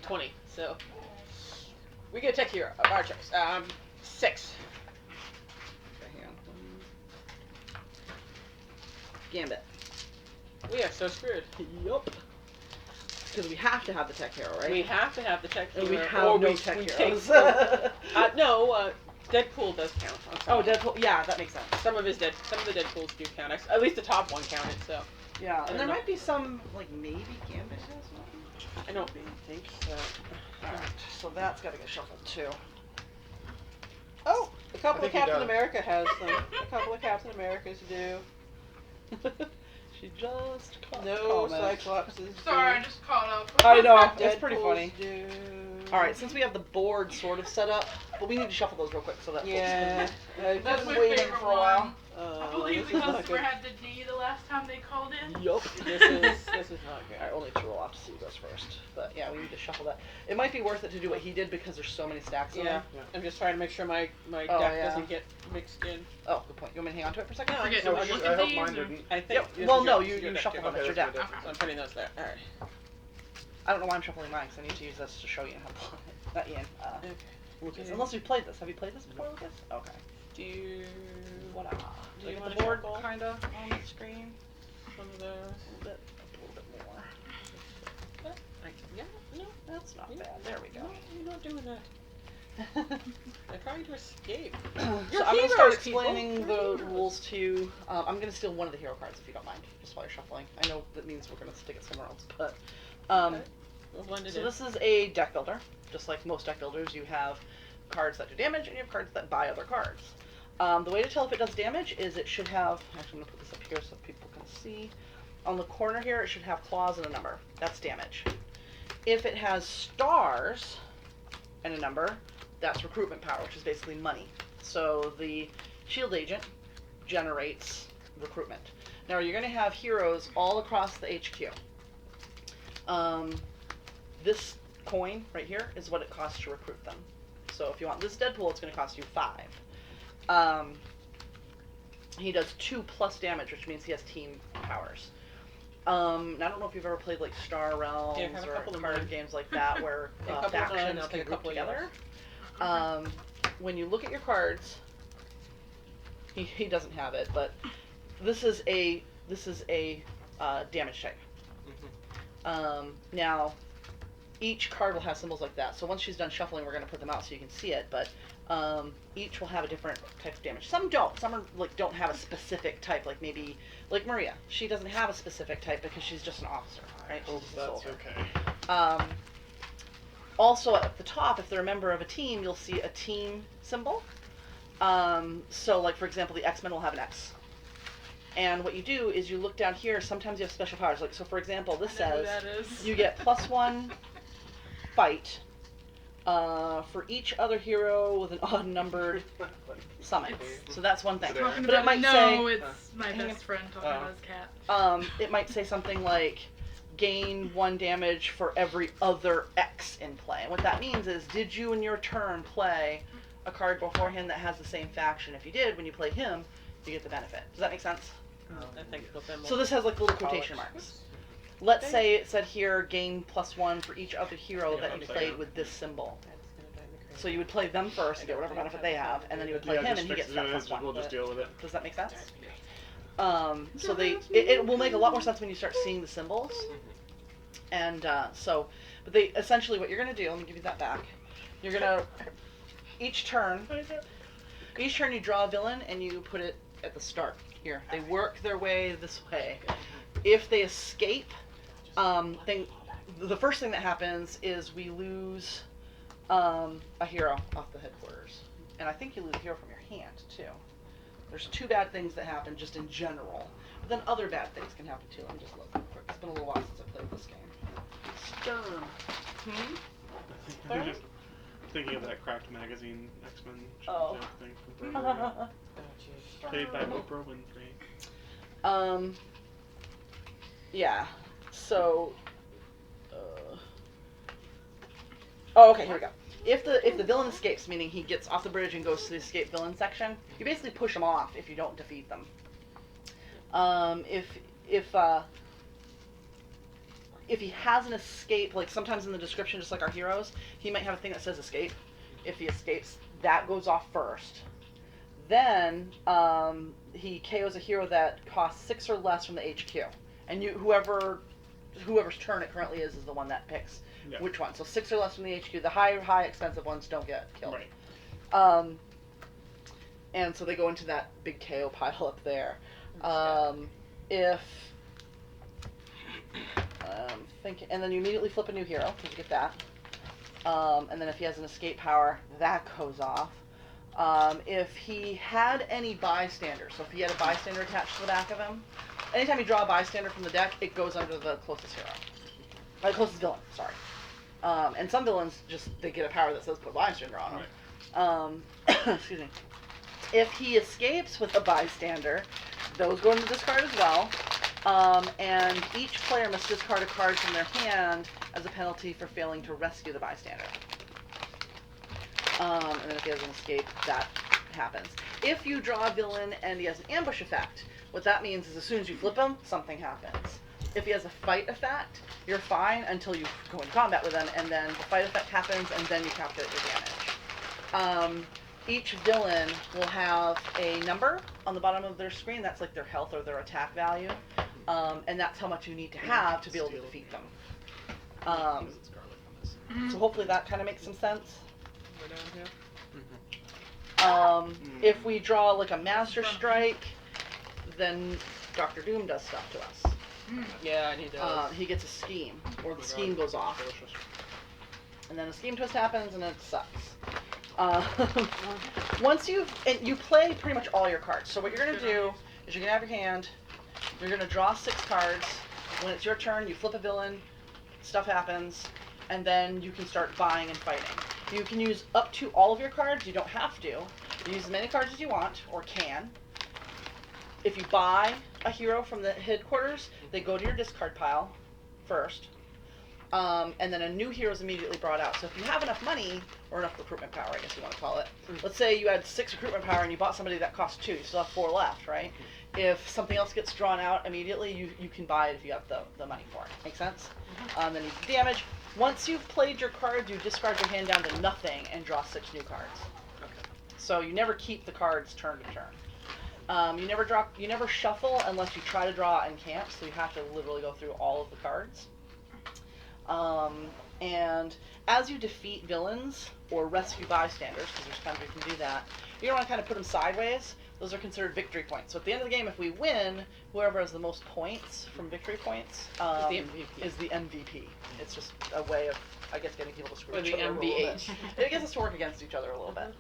20. So we get a tech hero of our choice. 6. Okay, hang on. Gambit. We are so screwed. Yup. Because we have to have the tech hero, right? We have to have the tech hero. And we have no tech heroes. No, Deadpool does count. Oh, Deadpool. Yeah, that makes sense. Some of the Deadpools do count. At least the top one counted. So. Yeah, and there might be some, like, maybe Gambit has one? I don't think so. Alright, so that's gotta get shuffled too. Oh, a couple of Captain America has some. A couple of Captain Americas do. She just caught No Cyclopses. Sorry, I just caught up. I know, it's pretty Deadpools funny. Do. Alright, since we have the board sort of set up, but we need to shuffle those real quick so that Yeah. I've That's been my waiting favorite for a while. one. I believe the customer had the D the last time they called in. Yup. This is not good. Alright, only 2 roll off to see who goes first. But yeah, we need to shuffle that. It might be worth it to do what he did because there's so many stacks in Yeah. there. I'm just trying to make sure my deck doesn't get mixed in. Oh, good point. You want me to hang on to it for a second? No, Forget no, to I look just- at hope these. mine Or... didn't. I think. Yep. this Well, is no, your you deck, shuffle too. them. It's your deck. Okay. So I'm putting those there. Alright. I don't know why I'm shuffling mine because I need to use this to show you how to play it. Not Ian. Lucas. Okay. Unless we've played this. Have you played this before, Lucas? Okay. Do you Voila. Do Do you I want get to the board shuffle? kind of on the screen? One of those? A little bit more. Yeah, no, That's not Yeah. bad. There we go. no, you're not doing that. They're trying to escape. So You're I'm going to start heroes, people. explaining You're the heroes. rules to you. I'm going to steal one of the hero cards if you don't mind, just while you're shuffling. I know that means we're going to stick it somewhere else, but... Okay. We'll blend it So in. this is a deck builder. Just like most deck builders, you have cards that do damage and you have cards that buy other cards. The way to tell if it does damage is it should have... Actually, I'm going to put this up here so people can see. On the corner here, it should have claws and a number. That's damage. If it has stars and a number, that's recruitment power, which is basically money. So the shield agent generates recruitment. Now you're going to have heroes all across the HQ. This coin right here is what it costs to recruit them. So if you want this Deadpool, it's going to cost you 5. He does 2 plus damage, which means he has team powers. And I don't know if you've ever played like Star Realms Yeah, have a or couple of card mine. games like that where A couple of mine, factions I'll can take a group couple of together. yours. When you look at your cards, he doesn't have it, but this is a damage type. Now, each card will have symbols like that. So once she's done shuffling, we're going to put them out so you can see it. But each will have a different type of damage. Some don't. Some are like don't have a specific type. Like maybe like Maria, she doesn't have a specific type because she's just an officer, right? Oh, She's a that's soldier. okay. Also at the top, if they're a member of a team, you'll see a team symbol. So like for example, the X-Men will have an X. And what you do is you look down here, sometimes you have special powers. Like so for example, this I know who says that is. you get +1 fight for each other hero with an odd numbered summon. So that's one thing. Talking But it about might no, say it's my Hang on. best friend talking about his cat. it might say something like gain 1 damage for every other X in play. And what that means is, did you in your turn play a card beforehand that has the same faction? If you did, when you play him, you get the benefit. Does that make sense? I think we'll then So this has like little quotation marks. Let's say it said here, gain +1 for each other hero that you played with this symbol. So you would play them first and get whatever benefit they have, and then you would play him and he gets that +1. We'll just deal with it. Does that make sense? So it will make a lot more sense when you start seeing the symbols. And but they essentially what you're gonna do. Let me give you that back. You're gonna each turn you draw a villain and you put it at the start. Here, they work their way this way. If they escape, the first thing that happens is we lose a hero off the headquarters, and I think you lose a hero from your hand too. There's 2 bad things that happen just in general, but then other bad things can happen too. Let me just look real quick. It's been a little while since I played this game. Hmm? I'm just thinking of that cracked magazine X-Men Oh. thing from Burberry. Paid by Oprah Winfrey. Yeah. So. Oh, okay. Here we go. If the villain escapes, meaning he gets off the bridge and goes to the escape villain section, you basically push him off if you don't defeat them. If if he has an escape, like sometimes in the description, just like our heroes, he might have a thing that says escape. If he escapes, that goes off first. Then he KOs a hero that costs 6 or less from the HQ, and whoever's turn it currently is the one that picks which one. So 6 or less from the HQ. The high expensive ones don't get killed. Right. And so they go into that big KO pile up there. And then you immediately flip a new hero because you get that. And then if he has an escape power, that goes off. If he had any bystanders, so if he had a bystander attached to the back of him, anytime you draw a bystander from the deck, it goes under the closest hero. Closest villain, sorry. And some villains they get a power that says put bystander on them. Right. Excuse me. If he escapes with a bystander, those go into the discard as well. And each player must discard a card from their hand as a penalty for failing to rescue the bystander. And then if he has an escape, that happens. If you draw a villain and he has an ambush effect, what that means is as soon as you flip him, something happens. If he has a fight effect, you're fine until you go into combat with him, and then the fight effect happens, and then you calculate your damage. Each villain will have a number on the bottom of their screen. That's like their health or their attack value. And that's how much you need to have to be able to defeat them. So hopefully that kind of makes some sense. If we draw like a Master Strike, then Dr. Doom does stuff to us. Yeah, and he does. He gets a scheme, or the scheme goes off. And then a scheme twist happens, and it sucks. Once you play pretty much all your cards. So what you're going to do is you're going to have your hand, you're going to draw 6 cards. When it's your turn, you flip a villain, stuff happens, and then you can start buying and fighting. You can use up to all of your cards. You don't have to. You use as many cards as you want, or can. If you buy a hero from the headquarters, they go to your discard pile first. And then a new hero is immediately brought out. So if you have enough money, or enough recruitment power, I guess you want to call it. Let's say you had 6 recruitment power and you bought somebody that cost 2. You still have 4 left, right? If something else gets drawn out immediately, you can buy it if you have the money for it. Make sense? Then you do damage. Once you've played your cards, you discard your hand down to nothing and draw 6 new cards. Okay. So you never keep the cards turn to turn. You never shuffle unless you try to draw and can't, so you have to literally go through all of the cards. And as you defeat villains or rescue bystanders, because there's times you can do that, you don't want to kind of put them sideways. Those are considered victory points. So at the end of the game, if we win, whoever has the most points from victory points is the MVP. It's just a way of, I guess, getting people to screw each other a little bit. It gets us to work against each other a little bit.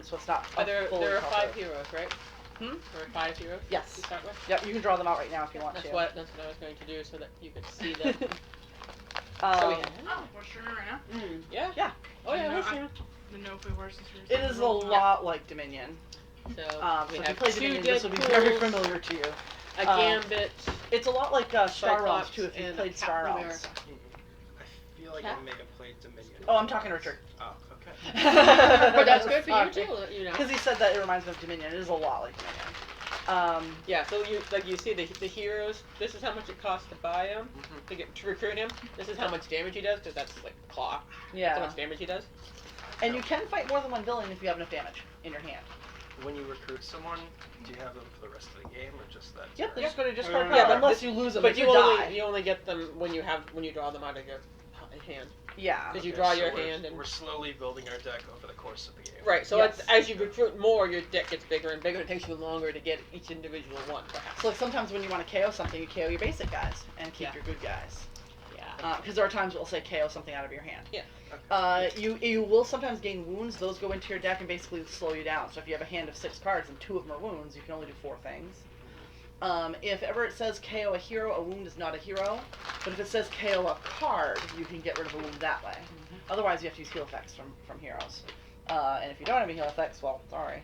So it's not. There are 5 heroes, right? Hmm? There are 5 heroes. Yes. To start with. Yep. You can draw them out right now if you want to. That's what I was going to do, so that you could see them. Oh, we're streaming right now? Yeah. Yeah. Oh yeah, we're I streaming. didn't know if we were since we were It is a lot like Dominion. So So we if you have play 2 Dominion, this will be very familiar to you. a Gambit. It's a lot like Star Realms Cyclops too. If you and played Star Captain Realms. I feel like I may have played Dominion. Oh, I'm talking to Richard. Oh, okay. But that's good for you too, you know. Because he said that it reminds me of Dominion. It is a lot like Dominion. Yeah, so you see the heroes. This is how much it costs to buy him, to recruit him. This is how much damage he does, because that's like claw. Yeah. That's how much damage he does. And you can fight more than one villain if you have enough damage in your hand. When you recruit someone, do you have them for the rest of the game, or just that? Yep, they turn? just go to discard Yeah, pile but unless you lose them. But But you die. only get them when you draw them out of your hand. Yeah. Because you Okay, draw so your we're- hand and we're slowly building our deck over the course of the game. right. So Yes. as you recruit more, your deck gets bigger and bigger. It takes you longer to get each individual one, perhaps. So like sometimes when you want to KO something, you KO your basic guys and keep Yeah. your good guys. Yeah. Because there are times we'll say KO something out of your hand. Yeah. You will sometimes gain wounds. Those go into your deck and basically slow you down. So if you have a hand of 6 cards and 2 of them are wounds, you can only do 4 things. If ever it says KO a hero, a wound is not a hero. But if it says KO a card, you can get rid of a wound that way. Otherwise, you have to use heal effects from heroes. And if you don't have any heal effects, well, sorry.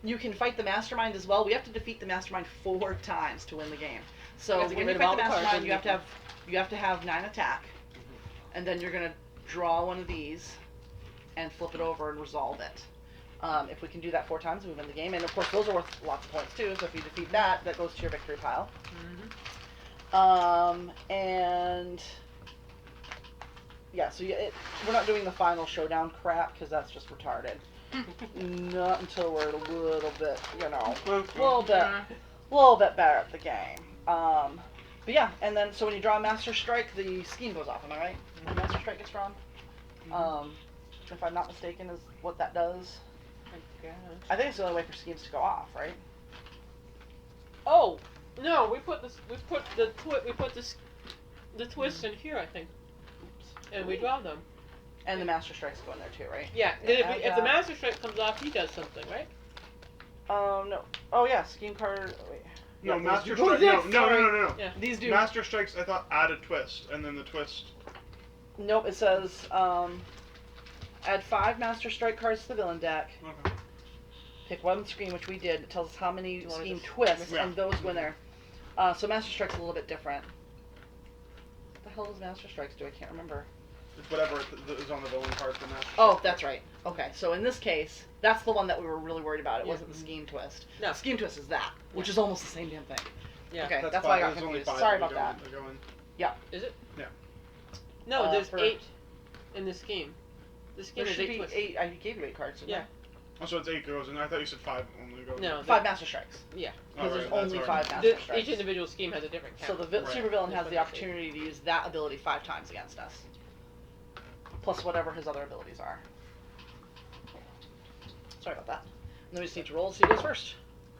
You can fight the mastermind as well. We have to defeat the mastermind 4 times to win the game. So have to get when rid you of fight all the the cards mastermind, and you have to have 9 attack, and then you're gonna draw one of these and flip it over and resolve it. If we can do that 4 times, we win the game. And of course, those are worth lots of points too. So if you defeat that, that goes to your victory pile. And yeah, so we're not doing the final showdown crap because that's just retarded. Not until we're a little bit, a little bit better at the game. But yeah, and then so when you draw a Master Strike, the scheme goes off. Am I right? When Master Strike gets drawn. If I'm not mistaken, is what that does. I think it's the only way for schemes to go off, right? Oh no, we put the twist in here, I think, and we draw them. And the Master Strikes go in there too, right? Yeah. If the Master Strike comes off, he does something, right? No. Oh yeah, scheme card. Wait. No, Yeah, Master those do- Strike. oh, No. Yeah. These do. Master Strikes, I thought, added twist, and then the twist. Nope. It says add 5 Master Strike cards to the villain deck. Okay. Pick one screen, which we did. It tells us how many you wanna scheme just- twists, Yeah. and those go in there. So Master Strike's a little bit different. What the hell does Master Strikes do? I can't remember. It's whatever is on the villain card for Master Oh, Strike. that's right. Okay, so in this case, that's the one that we were really worried about. It Yeah. wasn't the scheme twist. No. The scheme twist is that, which is almost the same damn thing. Yeah. Okay, that's five. why I got There's only confused. 5 Sorry that about that. are going. Is it? Yeah. No, there's for- 8 in the scheme. The scheme There is should 8 be twists. 8. I gave you 8 cards, didn't Yeah. Oh, so it's 8 goes, and I thought you said 5 only go. No. I? 5 Master Strikes. Yeah. Because there's Alright, only that's 5 alright. Master Strikes. Each individual scheme has a different So count. the Right. supervillain has That's the what they say. opportunity to use that ability 5 times against us. Plus whatever his other abilities are. Sorry about that. And then we just need to roll, so he goes first.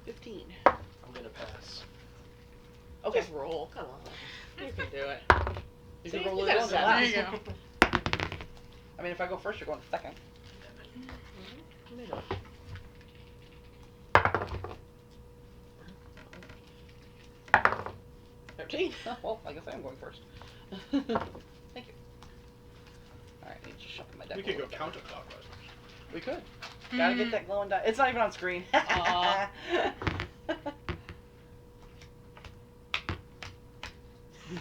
15. I'm gonna pass. Okay. Just roll. Come on. You can do it. You See? can roll You it gotta on set that. There you go. I mean, if I go first, you're going second. You know. 13. Oh, well, I guess I am going first. Thank you. Alright, I need to shuffle my deck. We a could go little bit. counterclockwise. We could. Gotta get that glowing die. It's not even on screen. Aw.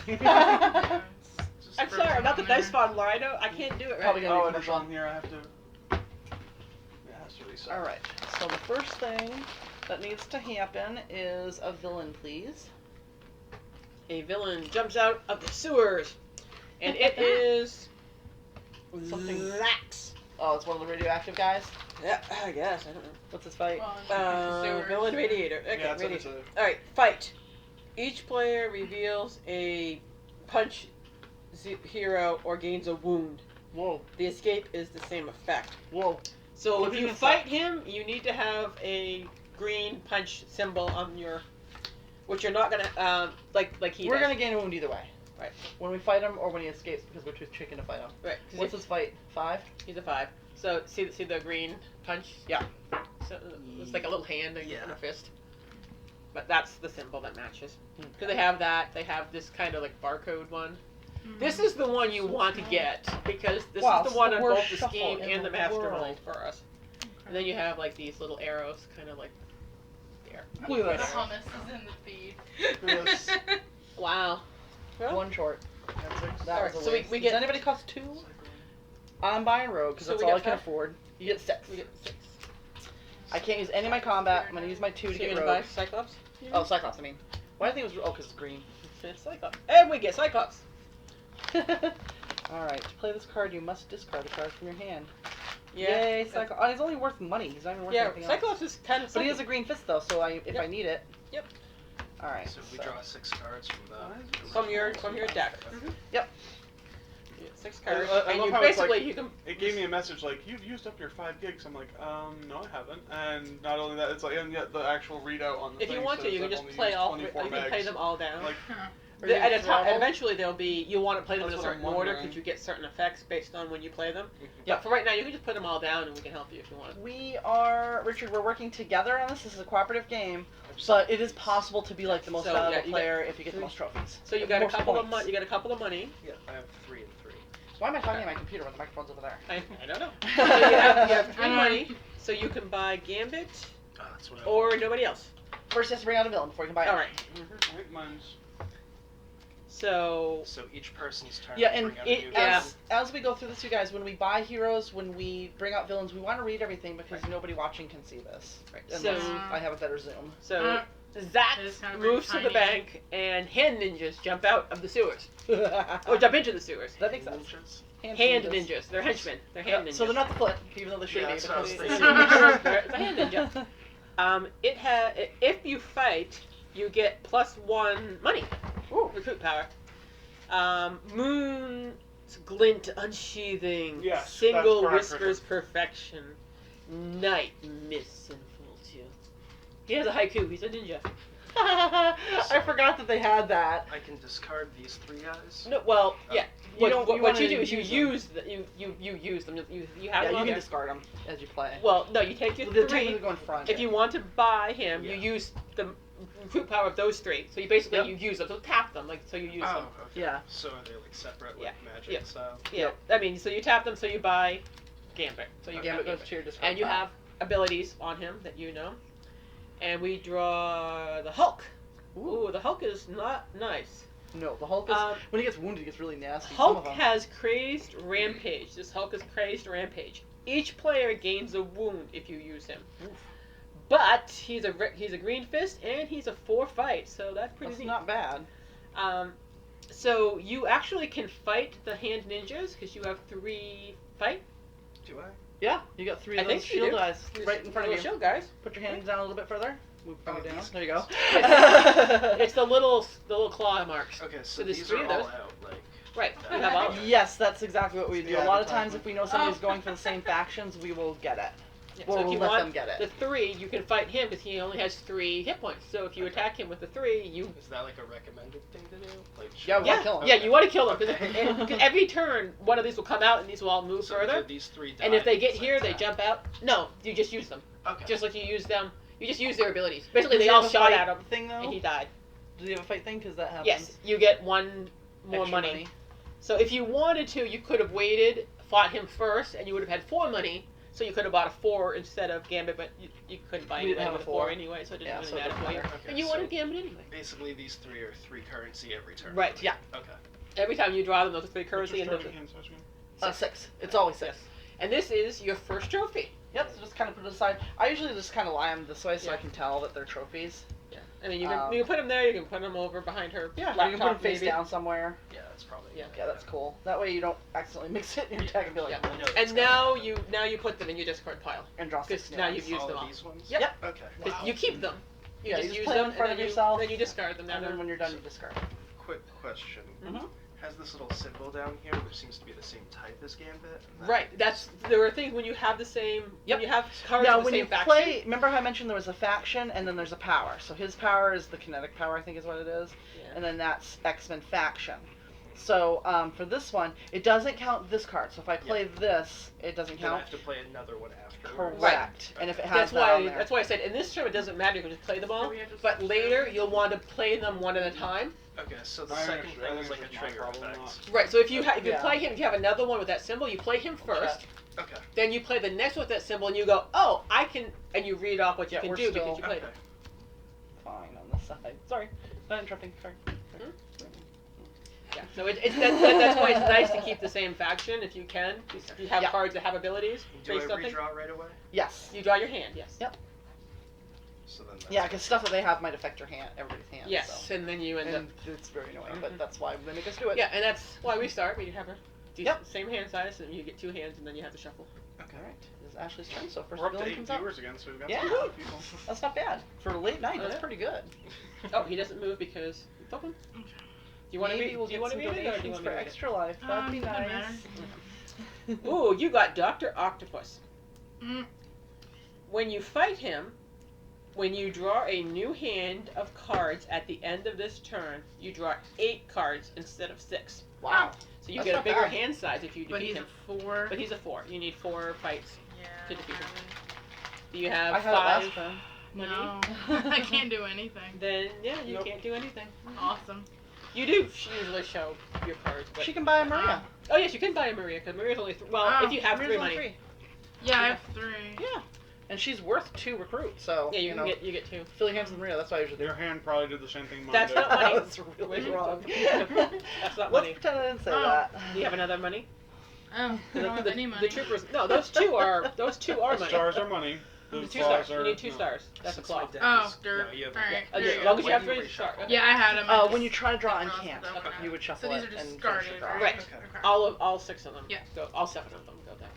Yeah, Just I'm throw sorry, it I'm not the on there. dice font Lido. I can't do it right. Probably gonna Oh, be and it's commercial. on here. I have to. Yeah, it has to reset. Alright, so the first thing that needs to happen is a villain, please. A villain jumps out of the sewers, and it is Something- Lax. Oh, it's one of the radioactive guys? Yeah, I guess. I don't know. What's his fight? well, sewers. Villain radiator. Okay, Yeah, radiator. it's All right, fight. Each player reveals a punch hero or gains a wound. Whoa, The escape is the same effect. whoa. So What if do you you fight him, you need to have a green punch symbol on your, which you're not gonna like he We're does. gonna gain a wound either way. Right. When we fight him or when he escapes because we're too chicken to fight him. Right. 'Cause What's his fight? 5? he's a 5. So see the green punch? Yeah. So it's like a little hand and Yeah. a fist. But that's the symbol that matches. Hmm. Because they have that. They have this kind of like barcode one. Mhm. This is the one you So want to small. get because this Wow, is it's the one the on worst both the shuffle scheme in and the the mastermind world. for us. And then you have like these little arrows, kind of like there. Look at The this. hummus is in the feed. Yes. Wow. Well, One short. That Alright, was a so we waste. get- Does anybody cost 2? I'm buying Rogue because So that's we all I get can 5? afford. You get 6. we get 6. I can't use any of my combat. I'm gonna use my 2 So to you're get gonna buy Rogue. Cyclops? Oh, Cyclops, I mean. Why do I think it was... Oh, because it's green. It's Cyclops. And we get Cyclops. Alright, to play this card, you must discard a card from your hand. Yeah. Yay, Cyclops. Oh, he's only worth money. He's not even worth Yeah, anything Cyclops else. is kind of. But he has a green fist, though, so if Yep. I need it... Yep. Alright. So we draw 6 cards from the From your deck. Okay. Yep. You get 6 cards, I and love you how it's basically like- you can. It gave me a message like, you've used up your 5 gigs. I'm like, no, I haven't. And not only that, it's like, and yet the actual readout on the If thing you want to, says you can I've just only play used all. 24 You can play megs. them all down. Like, Are you At a time, throttled? eventually they'll be. You want to play them in a That's what I'm certain order wondering. because you get certain effects based on when you play them. Yep. But for right now, you can just put them all down, and we can help you if you want. We are... Richard, we're working together on this. This is a cooperative game. But it is possible to be like the most So, valuable yeah, you player if you get the most trophies. So you got a Most couple of points. money. You got a couple of money. Yeah, I have 3 and 3. Why am I talking to my computer when the microphone's over there? I don't know. So you have 3 money, so you can buy Gambit That's what I or nobody else. First, you have to bring out a villain before you can buy it. All right. I think mine's... So So each person's turn. Yeah, to and bring out a new Yeah. as we go through this, you guys, when we buy heroes, when we bring out villains, we want to read everything because nobody watching can see this. Right. Unless So- I have a better zoom. Zach It is kind of very moves to the tiny. bank, and hand ninjas jump out of the sewers. Or jump into the sewers. That makes sense. Ninjas. Hand ninjas. They're henchmen. They're hand ninjas. So they're not the foot, even though they should Yeah, be. that's what I was because- thinking. It's a hand ninja. If you fight, you get +1 money. Ooh. Recruit power. Moon's glint unsheathing. Yes, Single that's whispers perfection. Night mists enfolds you. He has a haiku. He's a ninja. I forgot that they had that. I can discard these 3 guys. No, well, yeah. You What wanna you do is you use them. use them. You have Yeah, them you on can there. discard them as you play. Well, no, you take your They're 3. technically going front. If you want to buy him, you Yeah. use the recruit power of those 3. So you basically Yep. you use them. So tap them, like so you use them. Oh, okay. Yeah. So are they like separate, Yeah. like magic Yeah. style? Yeah. I mean, so you tap them, so you buy Gambit. So you Gambit buy goes to your discard and you pile. have abilities on him that you know. And we draw the Hulk. Ooh, the Hulk is not nice. No, the Hulk is Um, when he gets wounded, he gets really nasty. Some of Hulk them. has crazed rampage. This Hulk is crazed rampage. Each player gains a wound if you use him. Oof. But he's a green fist and he's a 4 fight, so that's pretty That's neat. not bad. So you actually can fight the hand ninjas because you have 3 fight. Do I? Yeah, you got 3 I of think those you shield do. eyes right in front of you. Shield guys. Put your hands down a little bit further. Move Oh, it down. these- There you go. It's the little claw marks. Okay, So so there's these 3 are of all those. out, like. Right. You You have all. Yes, that's exactly what we do. The A lot of times, advertisement. if we know somebody's going for the same factions, we will get it. Yeah, Well, so if we'll you let want them get the it. 3, you can fight him because he only has 3 hit points. So if you Okay. attack him with the 3, you Is that like a recommended thing to do? Like, Yeah, should we I- wanna kill him. yeah, you want to kill him Okay. because every turn one of these will come out and these will all move So further. do these 3 die And if they get because here, I they tap? jump out. No, you just use them. Okay. Just like you use them. You just use their abilities. Basically, Does they he all have a shot fight at him thing though. and he died. Does he have a fight thing? Because that happens. Yes, you get 1 more Extra money. So if you wanted to, you could have waited, fought him first, and you would have had 4 money. So you could have bought a 4 instead of Gambit, but you couldn't buy We didn't anyway have with a a 4 4. anyway, so it didn't Yeah, really so it matter doesn't for you. matter. Okay, And you so wanted Gambit anyway. basically these 3 are 3 currency every turn. Right. Yeah. Okay. Every time you draw them, those are 3 What's currency, your and starting hand size again? 6. It's always 6. and this is your first trophy. Yep. So just kind of put it aside. I usually just kind of lie them this way so I Yeah. can tell that they're trophies. Yeah. I mean, you can put them there. You can put them over behind her. Yeah. laptop, You can put them face maybe. down somewhere. Yeah, that's probably. Yeah. Yeah, that's cool. That way you don't accidentally mix it in your deck and be like, Yeah. I know that's And gonna now happen. you put them in your discard pile and draw because 6 now nails. you've used All them of all. these ones? Yep. Okay. 'Cause you keep them. You Yeah, just you just use play them them in front and of yourself. then you discard them. Now And then they're- when you're done, you discard. Quick question. Mhm. Has this little symbol down here, which seems to be the same type as Gambit? and that- Right. There are things when you have the same. Yep. When you have cards Now, of the when same you faction. play, remember how I mentioned there was a faction and then there's a power. So his power is the kinetic power, I think is what it is, Yeah. and then that's X-Men faction. So for this one, it doesn't count this card. So if I play this, it doesn't Then I count. have to play another one after. Correct. And if it has That's that on why. there. That's why I said in this term it doesn't matter. You can just play them all. Do we have to But switch later them? you'll want to play them one at a time. Okay, so the I second think thing is it's like a just my trigger problem, effect. Right. So if you if you Yeah. play him, if you have another one with that symbol, you play him first. Okay. Then you play the next one with that symbol, and you go, oh, I can, and you read off what you Yeah, can we're do still- because you played Okay. it. Fine on this side. Sorry, not interrupting. Sorry. Yeah. So that's why it's nice to keep the same faction if you can. If you have Yeah. cards that have abilities Do I based on things. redraw right away? Yes. You draw your hand. Yes. Yep. So then that's Yeah, because stuff that they have might affect your hand, everybody's hand. Yes, So. and then you end up. And it's very annoying, Mhm. but that's why they make us do it. Yeah, and that's why we start. We have a decent, Yep. same hand size, and you get 2 hands, and then you have to shuffle. Okay. All right. This is Ashley's turn. So first We're up to villain 8 comes out. viewers again, so we've got Yeah. some good people. That's not bad for a late night. Oh, That's yeah. pretty good. Oh, he doesn't move because it's open. Do you want to Maybe read? we'll do you get want to some read it, or do you donations want for me to read Extra Life. That'd be doesn't nice. it? Ooh, you got Dr. Octopus. Mm. When you fight him, when you draw a new hand of cards at the end of this turn, you draw 8 cards instead of 6. Wow. So you That's get a not bigger bad. hand size if you But defeat he's him. a 4. But he's a 4. You need 4 fights. Yeah. to defeat him. probably. Do you have I had it 5 last turn. money? No, I can't do anything. Then yeah, you Nope. can't do anything. Awesome. You do usually show your cards, but She can buy a Maria. oh yes, you can buy a Maria because Maria's only Oh, if you have Maria's 3 only money. 3. Yeah, I have 3. Yeah. And she's worth 2 recruits, so Yeah, you know, can get 2. fill your hands with Maria. That's what I usually do. Your hand probably did the same thing mine That's did. not money. That's really Wait. wrong. That's not Let's money. pretend I didn't say Oh. that. Do you have another money? Oh, I don't have any money. The troopers. No, those two are money. Stars are money. The 2 claws stars. You are- need 2 no. stars. That's a Since claw. my deck Oh, is- dirt. No, you have Alright. Oh, there yeah, you as go. long as you have When 3 you stars. reshuffle. Yeah, I had them. When you try to draw and Crossed can't, it up and you would out. shuffle So these it are just and finish your discarded, draw. right? Right. Okay. All 6 of them. Yeah. Go. All 7 of them go down.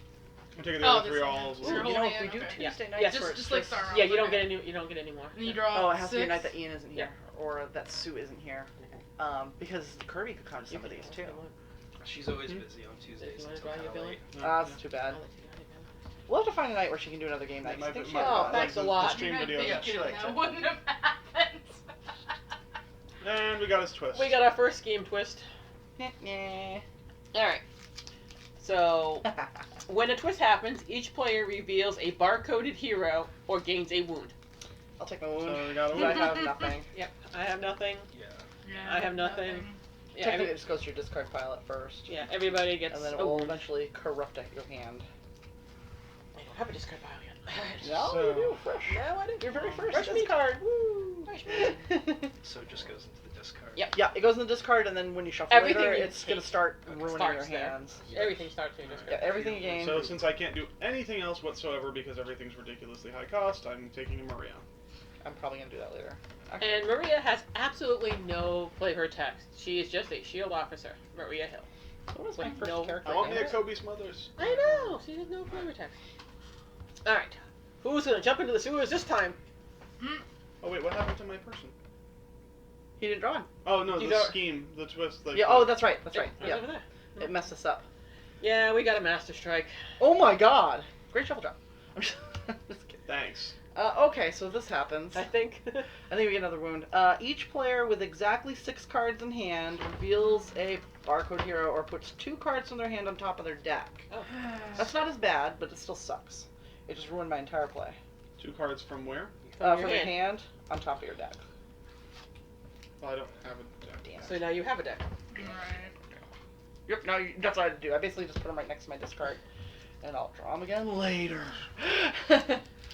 I'm taking the Oh, other this 3 one. alls. Ooh, You Hold know, on, if we do okay. Yeah. Tuesday Yes, nights, Just, where just it's like just- star rounds. Yeah, you don't okay. get any. You don't get any more. And you Yeah. draw Oh, it has to be a 6. night that Ian isn't here, Yeah. or that Sue isn't here, because Kirby could come to some of these too. She's always busy on Tuesdays You wanna until draw your kinda villain? late. That's too bad. We'll have to find a night where she can do another game night. 'cause I think she my- has Oh, one. thanks a the lot. stream You had video. bacon, She likes that it. wouldn't have happened. And we got his twist. We got our first game twist. Nah. Alright. So, when a twist happens, each player reveals a barcoded hero or gains a wound. I'll take my wound. So we got a I wound. have nothing. Yep, I have nothing. Yeah. Yeah, I have nothing. Yeah, Technically, it just goes to your discard pile at first. yeah, everybody gets And then it a will wound. eventually corrupt your hand. I don't have a discard pile yet. No, So- you do. Fresh. No, I didn't. Your very first Fresh meat. discard. Woo! Fresh meat. So it just goes into the discard. Yep. Yeah, it goes in the discard, and then when you shuffle Everything later, you it's gonna take start ruining starts your there. hands. Everything starts in your discard. Yeah, everything you gain. So since I can't do anything else whatsoever because everything's ridiculously high cost, I'm taking a Maria. I'm probably gonna do that later. And Maria has absolutely no flavor text. She is just a shield officer, Maria Hill. What was my Like, first no- character? I want me name? a Kobe Smothers. I know. She has no flavor text. All right. Who's gonna jump into the sewers this time? Oh wait, what happened to my person? He didn't draw him. Oh no, You the don't- scheme, the twist. Like, Yeah. Oh, that's right. That's right. Right Yeah. over there. It messed us up. Yeah, we got a master strike. Oh my God! Great shuffle drop. I'm just kidding. Thanks. Okay, so this happens. I think. I think we get another wound. Each player with exactly 6 cards in hand reveals a barcode hero or puts 2 cards from their hand on top of their deck. Oh. That's not as bad, but it still sucks. It just ruined my entire play. 2 cards from where? From your hand on top of your deck. Oh, I don't have a deck. Damn it. So now you have a deck. Right. Yep, no, that's what I do. I basically just put them right next to my discard, and I'll draw them again later.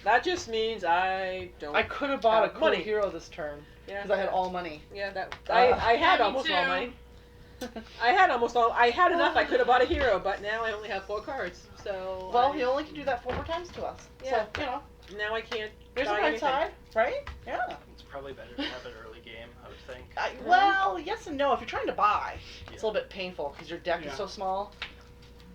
That just means I don't. I could have bought a Have cool money. hero this turn, Yeah. because I had all money. Yeah, that Uh, I had me almost all too. money. I had almost all. I had enough. I could have bought a hero, but now I only have 4 cards. So. Well, I, you only can do that 4 more times to us. Yeah. So, you know, now I can't. there's a buy bright anything. side, right? Yeah. It's probably better to have an early game, I would think. Well, yes and no. If you're trying to buy, it's Yeah. a little bit painful because your deck Yeah. is so small.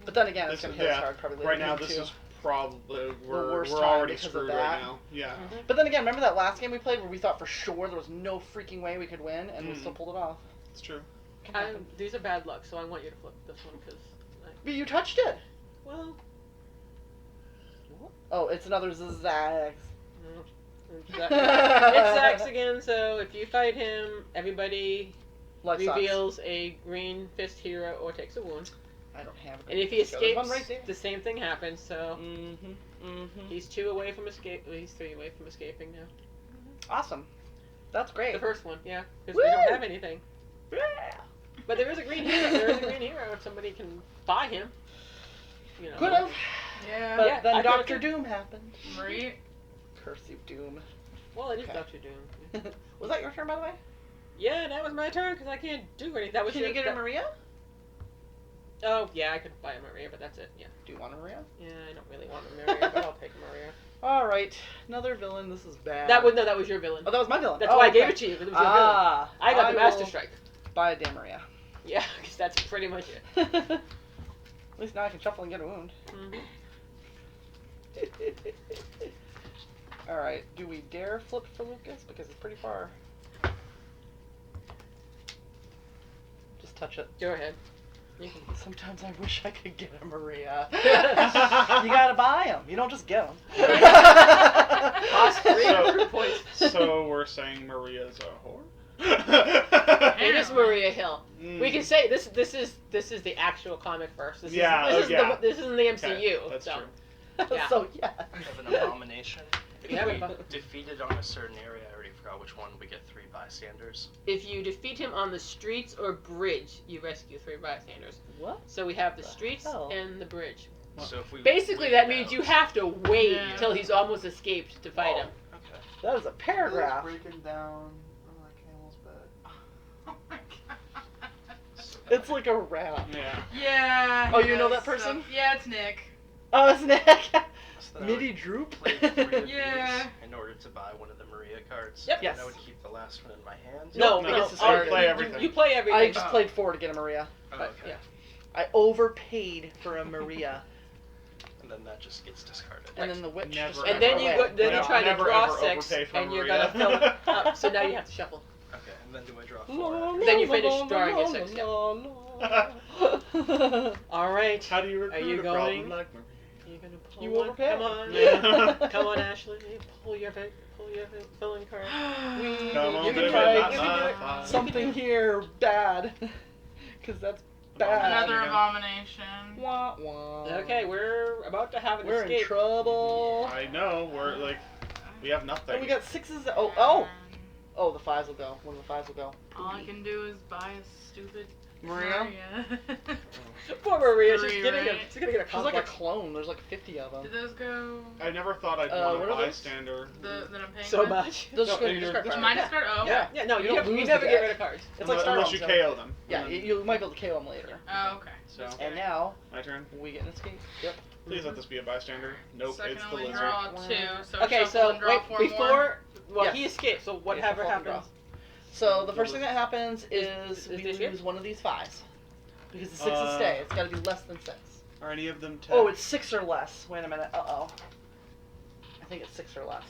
But then again, it's This going is- to hit us yeah. hard probably later. Right now, too. this is probably we're worst we're time already because of screwed that. right now. Yeah. But then again, remember that last game we played where we thought for sure there was no freaking way we could win, and we Mm. still pulled it off. It's true. Can happen. These are bad luck, so I want you to flip this one because. But you touched it. Well. Oh, it's another Zags. No. It's Zax again, so if you fight him, everybody Life sucks. reveals a green fist hero or takes a wound. I don't have it. And if he There's escapes, one right there. the same thing happens, so He's he's 2 away from escape. He's 3 away from escaping now. awesome. That's great. The first one, yeah, because we don't Woo! have anything. Yeah. But there is a green hero. There is a green hero if somebody can buy him. You know. Could have. Yeah. But Yeah, then I could've Dr. too. Doom happened. Right. Curse you, Doom. Well, it is Okay. Dr. Doom. Was that your turn, by the way? Yeah, that was my turn because I can't do anything. That was Can you your- get a that- Maria? Oh, yeah, I could buy a Maria, but that's it. Yeah. Do you want a Maria? Yeah, I don't really want a Maria, but I'll take a Maria. All right, another villain. This is bad. That was your villain. Oh, that was my villain. That's oh, why I okay. gave it to you because it was your villain. Ah, I got the Master will Strike. Buy a damn Maria. Yeah, because that's pretty much it. At least now I can shuffle and get a wound. Mhm. All right, do we dare flip for Lucas because it's pretty far? Just touch it. Go ahead. You can. Sometimes I wish I could get a Maria. You gotta buy them. You don't just get them. Cost 300 points. So we're saying Maria's a whore? It is Maria Hill. Mm. We can say this is the actual comic first. This Yeah, is, yeah. this isn't the MCU. Okay, that's so. true. Yeah. So yeah. I have an abomination. If Yeah, we but- defeated on a certain area, I already forgot which one, we get 3 bystanders. If you defeat him on the streets or bridge, you rescue 3 bystanders. What? So we have the streets hell? and the bridge. So if we Basically, wait that it means out- you have to wait Yeah. till he's almost escaped to fight Oh, him. Okay. That is a paragraph. Breaking down camel's back. Oh my god. It's like a rap. Yeah. Yeah. Oh, he you know does that person? stuff. Yeah, it's Nick. Oh, it's Nick. So then I Midi would droop. play 3 of Yeah. these in order to buy one of the Maria cards. Yep. And Yes. I would keep the last one in my hand. No, No, no, it's I discarded. play you- everything. You play everything. I just played 4 to get a Maria. Oh, But, okay. yeah. I overpaid for a Maria, And then that just gets discarded. and then the witch. Never, just And then went you away. go. Then No, you try to never, draw ever 6, overpay for and you're Maria. gonna fill up. So now you have to shuffle. Okay, and then do I draw 4? Then you finish drawing your 6. All right. How do you recruit you a problem going? like Maria? You're gonna pull You one. overpay. Come on. Yeah. Come on, Ashley. Pull your filling card. Come on, You can baby, do it. not You can do it. my Something here bad, because that's bad. Another again. abomination. Wah, wah. Okay, we're about to have an We're escape. in trouble. I know, we're like, we have nothing. And we got 6s. Oh, the 5s will go. One of the 5s will go. All I can do is buy a stupid Maria? Poor Maria, she's 3, getting right? she's gonna get a She's like a complex. clone. There's like 50 of them. Did those go I never thought I'd what want are a those? bystander. that I'm paying So with? much. Those No, just go to you're- your discard this- card. My discard? Oh. Yeah, no, You you, don't have, you lose never the get deck. rid of cards. It's like Star Unless Realms, you so- KO them. Yeah, And you might be able to KO them later. Oh, okay. So, And now, my turn. we get an escape. Yep. Please let this be a bystander. Nope, So I it's can the only lizard. draw 2, so Okay, shuffle so and draw wait, 4 before, more. well, Yes. he escaped, so whatever shuffle and draw. happens. So the first thing that happens is is we the escape? lose one of these 5s. Because the 6s stay. It's got to be less than 6. Are any of them 10? Oh, it's 6 or less. Wait a minute. Uh-oh. I think it's 6 or less.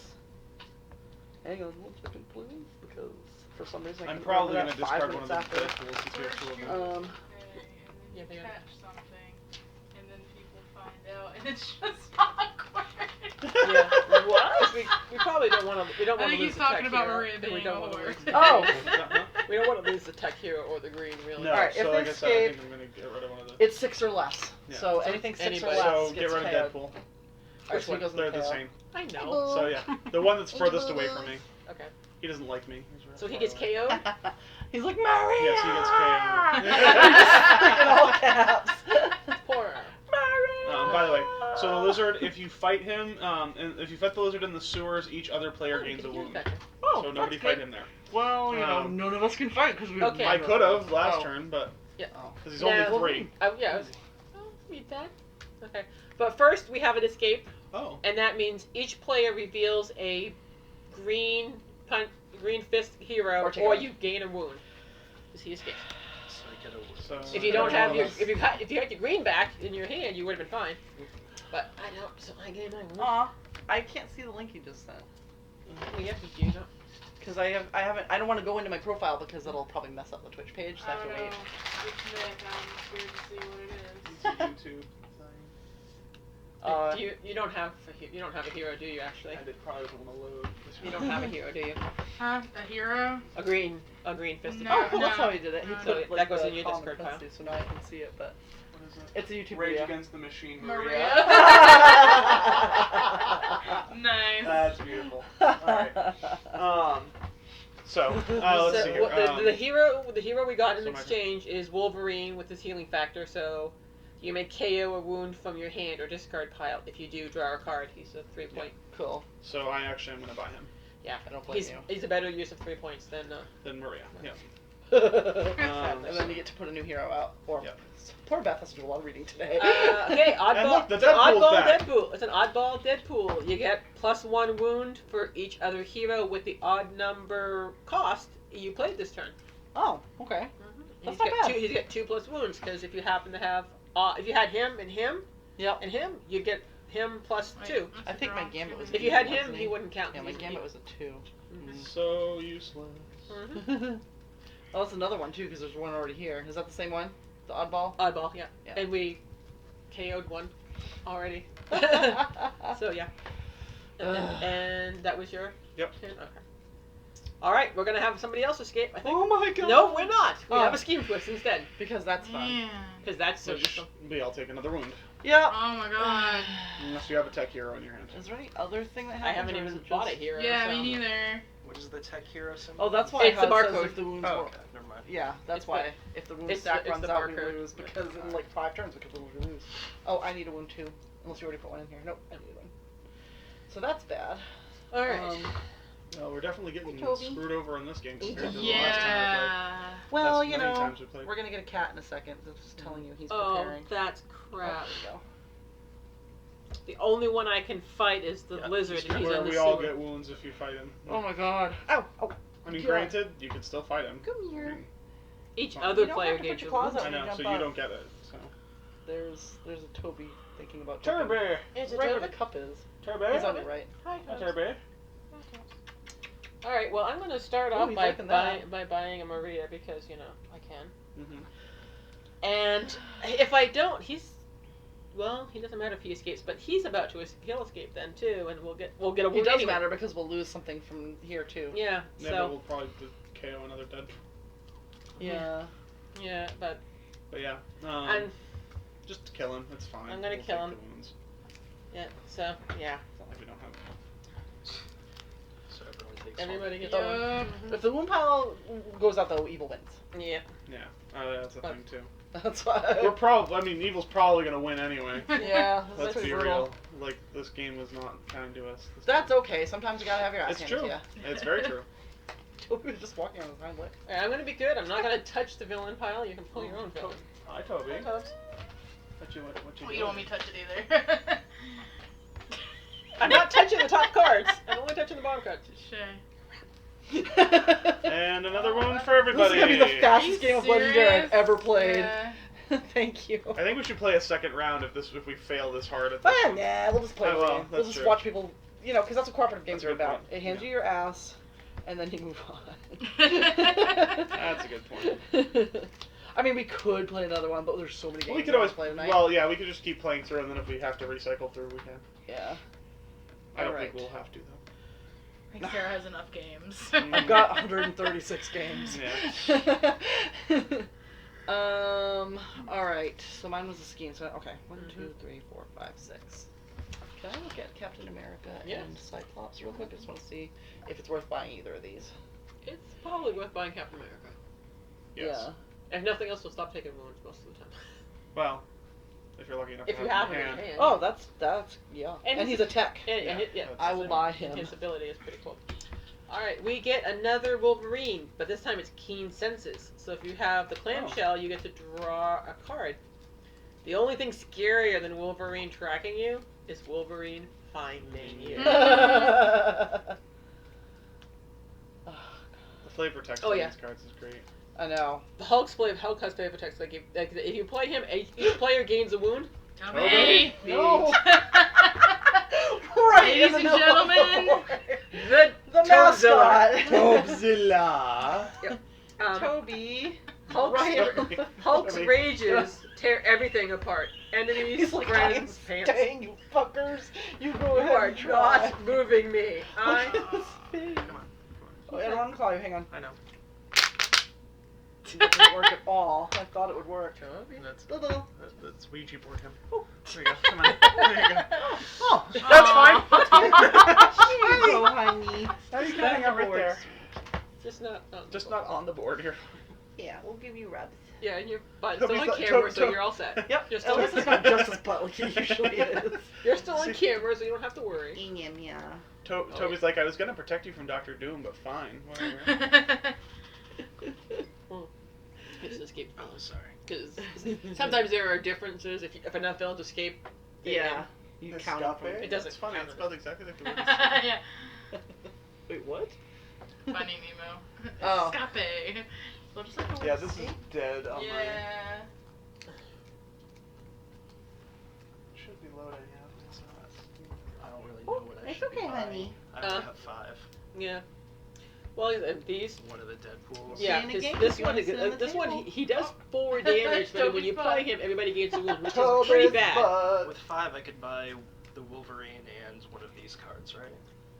Hang on 1 second, please. Because for some reason I I'm couldn't probably remember going to that 5 discard one of minutes the after. Deadpools since we have 2 of them. Um, Okay, and Yeah, then they you are. catch something, and then people find out, and it's just awkward. Yeah. What? We probably don't want to. We don't I want to think lose he's the tech talking about hero, Maria and we being don't a wanna whore. lose- Oh. We don't want to lose the tech hero or the green, really. No, Alright, so if like they I said, I escape- think I'm going to get rid of one of the... it's 6 or less. Yeah. So So anything 6 or anybody. less So gets get rid of KO'd. Deadpool. Alright, so he goes in They're the the KO. same. I know. So yeah, the one that's furthest away from me. Okay. He doesn't like me. He's real So he far gets away. KO'd. He's like, Maria! Yes, he gets in all caps. Poor. Maria! By the way, so the lizard, if you fight him, and if you fight the lizard in the sewers, each other player gains a wound. Oh, So nobody that's fight good. him there. Well, you know, Um, none of us can fight because we. Okay. I could have last Oh. turn, but Yeah. Oh. because he's Now- only 3. Yeah. I was, meet that. Okay. But first, we have an escape, Oh. and that means each player reveals a green fist hero, Or take or one. you gain a wound. Because he escapes. So I get a wound. So If you don't one have of your, us. if you had your green back in your hand, you would have been fine. But I don't, so I gain my wound. Aw, I can't see the link you just sent. We have to do that. Because I don't want to go into my profile because it'll probably mess up the Twitch page, so I I have don't to know. wait. It's Nick. I'm scared to see what it is. It's a YouTube thing. You don't have a hero, do you? Actually, I did probably want to load. you don't have a hero, do you? Huh? A hero? A green fisted. No. Oh, cool, that's how he did it. He No. put So like, that goes the in your common discard pile. currency, so now I can see it, but What is it? it's a YouTube Rage video. Against the Machine, Maria. Nice. That's beautiful. Alright. So, let's see here. The hero we got in so my exchange is Wolverine with his healing factor. So you may KO a wound from your hand or discard pile. If you do, draw a card. He's a 3-point. Cool. So I actually am going to buy him. Yeah, I don't blame he's a better use of 3 points than. Then Maria. Yeah. And then you get to put a new hero out. Or Yep. poor Beth has to do a lot of reading today. Okay, And oddball. look, the it's an Deadpool's oddball back. Deadpool. It's an oddball Deadpool. You get +1 wound for each other hero with the odd number cost you played this turn. Oh, okay. He's That's not got bad. two. You get 2+ wounds because if you happen to have, if you had him and him Yep. and him, you get him +2. Wait, I think my draw gambit two. was If you had him, wasn't he wouldn't count. Yeah, my He- gambit was a 2. Mhm. So useless. Mhm. Oh, that's another one too, because there's one already here. Is that the same one? The oddball? Oddball, yeah. Yeah. And we KO'd one already. So yeah. And that was your Yep. turn? Okay. Alright, we're gonna have somebody else escape, I think. Oh my god. No, we're not. We Oh. have a scheme twist instead. Because that's fun. Yeah. Because that's so Which useful. I'll take another wound. Yeah. Oh my god. Unless you have a tech hero in your hand. Is there any other thing that I happens? haven't or is even it bought just- it here. Yeah, so. me neither. What is the tech hero symbol? Oh, that's why It's how the it says barcode. if the wounds Oh, were- okay. Never mind. Yeah, that's It's why. If the wound it's stack the runs barcode. out, we lose because in like 5 turns we could lose. Oh, I need a wound too. Unless you already put one in here. Nope, I need one. So that's bad. Alright. Well, we're definitely getting Hey, Toby. screwed over in this game compared to the last time Yeah. Well, That's you many know, times we played. we're gonna get a cat in a second. I'm just telling you, he's Oh, preparing. that's Oh, crap. there we go. The only one I can fight is the Yeah, lizard, and he's Where in the we all sewer. get wounds if you fight him. Oh my god. Ow! Oh. I mean, God. granted, you can still fight him. Come here. Each You other don't player have to put gets your a claws wound. up. I know, Jump so up. you don't get it. So. There's a Toby thinking about Turby! It's it right where Toby? the cup is. Turby! He's on your right. Hi, Hi, Toast. Turby. All right. Well, I'm going to start Ooh, off he's by liking that. buying a Maria because I can. Mm-hmm. And if I don't, he doesn't matter if he escapes, but he's about to he'll escape then too, and we'll get a It wound does anyway. matter because we'll lose something from here too. Yeah. Yeah, but So we'll probably KO another dead. Yeah. yeah, but But yeah, I'm just kill him. It's fine. I'm gonna We'll kill take him. The wounds. yeah. So yeah, It's not like we don't have. So everyone takes everybody gets Yeah. If the wound pile goes out though, evil wins. yeah. Yeah, that's a But- thing too. That's why. We're probably. I mean, evil's probably gonna win anay. Yeah. Let's That's be brutal. real. Like this game was not kind to us. This That's time. okay. Sometimes you gotta have your ass It's handed true. to It's very true. you. Toby was just walking on his hind leg. Alright, I'm gonna be good. I'm not gonna touch the villain pile. You can pull your own villain. Hi, Toby. Hi, Toes. What you Well, doing? you don't want me to touch it either. I'm not touching the top cards. I'm only touching the bottom cards. Shay. And another wound for This is everybody. gonna be the Are you fastest game of Legendary I've serious? ever played. Yeah. Thank you. I think we should play a second round if we fail this hard at this Well, one. nah, we'll just play Oh, the well, game. We'll that's just true. watch people, because that's what cooperative games That's a are good about. point. It hands Yeah. you your ass, and then you move on. That's a good point. I mean, we could play another one, but there's so many games We could we always play tonight. Well, yeah, we could just keep playing through, and then if we have to recycle through, we can. Yeah. I don't Alright. think we'll have to though. I think Sarah has enough games. I've got 136 games. Yeah. Alright. So mine was a scheme. So, okay. 1, 2, 3, 4, 5, 6. Can I look at Captain America Yes. and Cyclops real quick? I just want to see if it's worth buying either of these. It's probably worth buying Captain America. Yes. If nothing else, we'll stop taking wounds most of the time. Well, if you're lucky enough If to you have have him him in in hand. hand. Oh, that's yeah. And And he's he's a tech. And Yeah, yeah. that's- I will buy him. His ability is pretty cool. Alright, we get another Wolverine, but this time it's Keen Senses. So if you have the clamshell, you get to draw a card. The only thing scarier than Wolverine tracking you is Wolverine finding you. The flavor text Oh, on yeah. these cards is great. I know. The Hulk has flavor text. Like if you play him, each player gains a wound. Toby. No. Right Ladies in the and middle of the gentlemen, board. The The mascot. Tobzilla. Toby. Hulk's, Right. Hulk's Toby. rages tear everything apart. Enemies, He's like, I am friends, pants. staying, you fuckers. You go You ahead are and try. not moving me. Look at this thing. Come on. Oh, I don't want to call you. Hang on. I know. It doesn't work at all. I thought it would work. That's Ta-da. that's Ouija board him. Oh. There you go. Come on. There you go. Oh, That's Aw. fine. Here you go, honey. Now you Just can hang up right board. there. Just not. Just not on the board here. Yeah, we'll give you rubs. Yeah, and your butt's Toby's still on like- camera, Toby- so you're all set. Yep. You're still, At least it's not just as butt like it usually is. you're still on camera, so you don't have to worry. Yeah. Toby's like, I was gonna protect you from Doctor Doom, but fine, whatever. Just escape. Oh, sorry. Because sometimes there are differences. If enough villains escape, they Yeah. You count up. Escape? It doesn't It's funny. count It's it. spelled exactly like the word. Yeah. Wait, what? Funny Nemo. Oh. Escape. So just like the word Yeah, this is escape. dead on my. Yeah. Should be loading. Yeah, it's not. I don't really know what I it's should be okay, buying. honey. I only have 5. yeah. Well, and these. One of the Deadpools. Yeah, in a game, this if you one, wanna sit on the this one, table. he does 4 damage, but when Toby's you play butt. him, everybody gains a wound, which is Toby's pretty bad. butt. With 5, I could buy the Wolverine and one of these cards, right?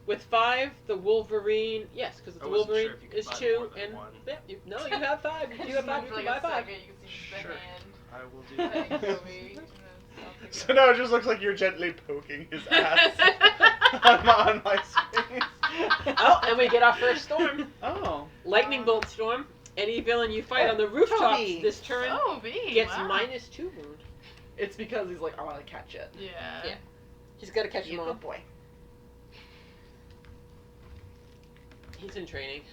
With 5, the Wolverine, yes, because I the wasn't Wolverine sure if you could is buy 2, more than and one. yeah, no, you have 5. You have 5. You For can like buy a 5. second, you can see the Sure. hand. I will do Thank that. Toby. And then So now it just looks like you're gently poking his ass on my screen. Oh, and we get our first storm, Oh. lightning bolt storm. Any villain you fight on the rooftops Toby. this turn Toby. gets wow. -2 wound. It's because he's like, I want to catch it. Yeah. Yeah. He's got to catch You them all. good boy. He's in training.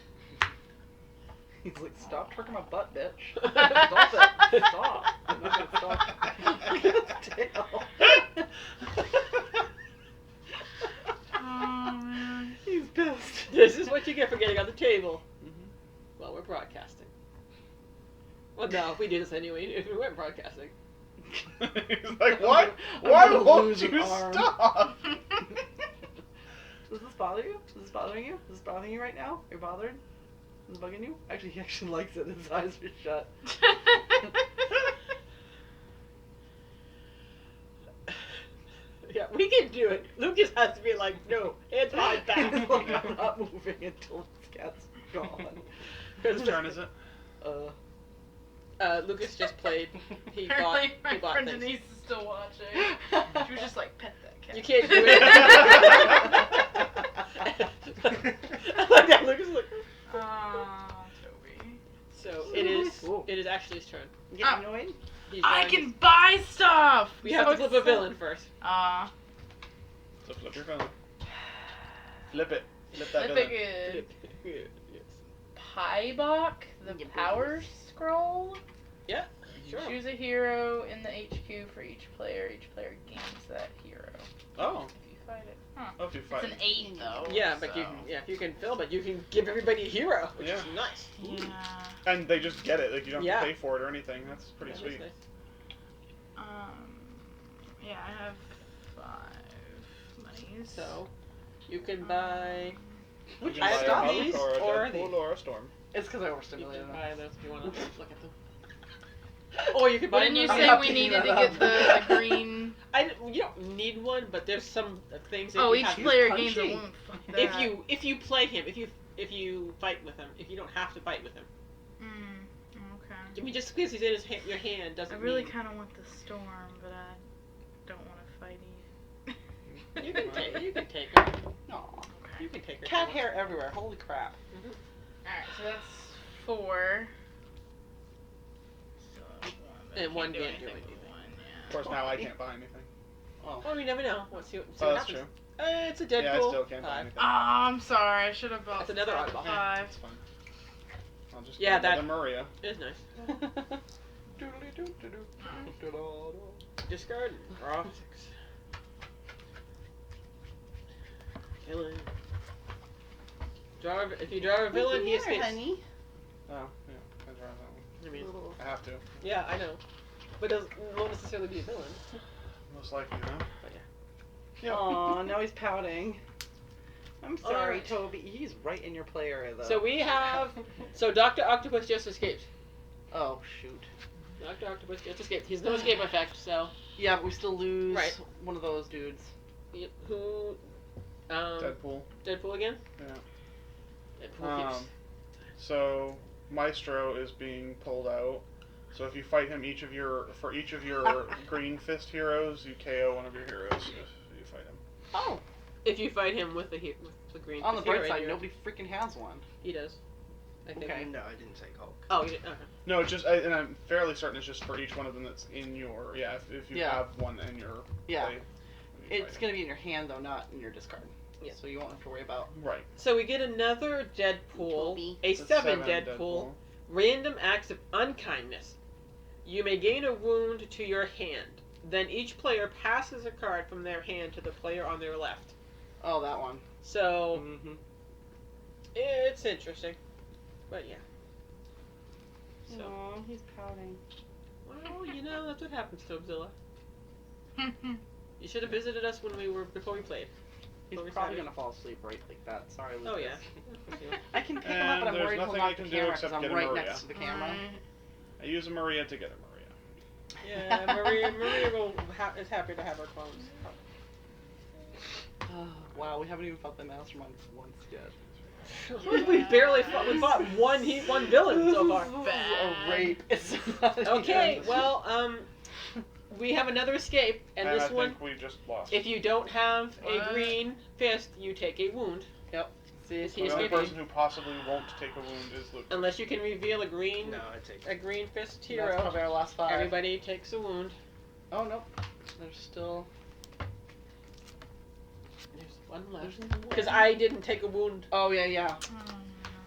He's like, stop twerking my butt, bitch. Stop it. Stop. I'm not gonna stop. Look at his tail. table Mhm. while we're broadcasting. Well, no, we do this anyway if we weren't broadcasting. He's like, what? I'm Why gonna won't lose an you arm." stop? Does this bother you? Is this bothering you? Is this bothering you right now? You're bothered? Is it bugging you? Actually, he actually likes it. His eyes are shut. Yeah, we can do it. Lucas has to be like, no, hands behind back. He's like, I'm not moving until this cat's gone. Whose turn is it? Lucas just played. He Apparently, bought my friend things. Denise is still watching. She was just like, pet that cat. You can't do it. I like that. Lucas is like. Toby. So Ooh. it is Ashley's turn. You getting annoyed? He's I drawing can his- buy stuff. We have to flip a villain first. So flip your villain. Flip it. Flip that Flip villain. it good. Yes. Piebok, the Yeah, Power Scroll. Yeah. Sure. Choose a hero in the HQ for each player. Each player gains that hero. Oh. If you fight it. Huh. Oh, if you fight. It's an 8 though. Yeah, but so. if you can film it, you can give everybody a hero, which is Yeah. nice. Yeah. And they just get it. Like, you don't have Yeah. to pay for it or anything. That's pretty That is sweet. nice. Yeah, I have 5 monies. So, you can buy. You can I buy have a some of Hulk these, or a or Deadpool these. or a Storm. It's because I You overstimulated can him. buy those if you want to look at them. Or you can buy. Didn't you I'm say not we picking needed to that get up. the green? You don't need one, but there's some things that Oh, you each have. player punchy. gains a wound. Fuck If that. you play him, if you fight with him, if you don't have to fight with him. Okay. I mean, just because he's in your hand I doesn't really mean. kind of want the storm, but I don't want to fight either. You can take her. Aw. You can take her. Cat hair everywhere. Holy crap. Alright, so that's 4. So but And I one can't can't do anything anything. with one, Of course, now I can't buy anything. Oh. Oh, you never know. Let's see what Oh, that's happens. true. It's a Deadpool. Yeah, I still can't buy 5. anything. Oh, I'm sorry. I should have bought That's another oddball. 5. That's fine. I'll just Yeah, get that- another Maria. It's nice. Discard. Draw 6. Villain. If you draw a villain, he escapes. Honey. Oh, yeah. I draw that one. I mean, I have to. yeah, I know. But doesn't won't necessarily be a villain. Most likely, no? But yeah. Aw, now he's pouting. I'm sorry, Alright. Toby. He's right in your play area, though. So we have. So Dr. Octopus just escaped. Oh, shoot. Dr. Octopus just escaped. He's no escape effect, so. Yeah, but we still lose Right. one of those dudes. Who. Deadpool. Deadpool again? Yeah. Deadpool keeps. So Maestro is being pulled out. So if you fight him, for each of your Green Fist heroes, you KO one of your heroes if you fight him. Oh. If you fight him with the green. On the hero bright in side, your- nobody freaking has one. He does. I think. Okay. No, I didn't say Hulk. Oh, you did. Okay. No, it's just, and I'm fairly certain it's just for each one of them that's in your, if you Yeah. have one in your Yeah. play, when you It's fight going to be in your hand, though, not in your discard. Yeah. So you won't have to worry about. him. Right. So we get another Deadpool, Toby. a It's a 7 Deadpool. Random acts of unkindness. You may gain a wound to your hand. Then each player passes a card from their hand to the player on their left. Oh, that one. So Mm-hmm. it's interesting, but yeah. So Aw, he's pouting. well, you know that's what happens to Obzilla. You should have visited us before we played. He's Before we probably started. going to fall asleep right like that. Sorry, Lucas. Oh yeah. I can pick him up, And but I'm there's worried he'll nothing knock I the can do camera because except I'm get a right Maria. next to the camera. I use a Maria to get a Maria. Yeah, Maria is happy to have our clones. Oh, wow, we haven't even fought the mastermind once yet. We barely fought. We fought one villain so far. This is a rape. It's not Okay, even- well, we have another escape, and this I one, think we just lost. if you don't have a What? green fist, you take a wound. See, Is he the only escaping? person who possibly won't take a wound is Luke. Unless you can reveal a green No, I take. fist that's hero, probably our last 5. everybody takes a wound. Oh, nope. There's still... There's one left. There's another one. Because I didn't take a wound. Oh, yeah.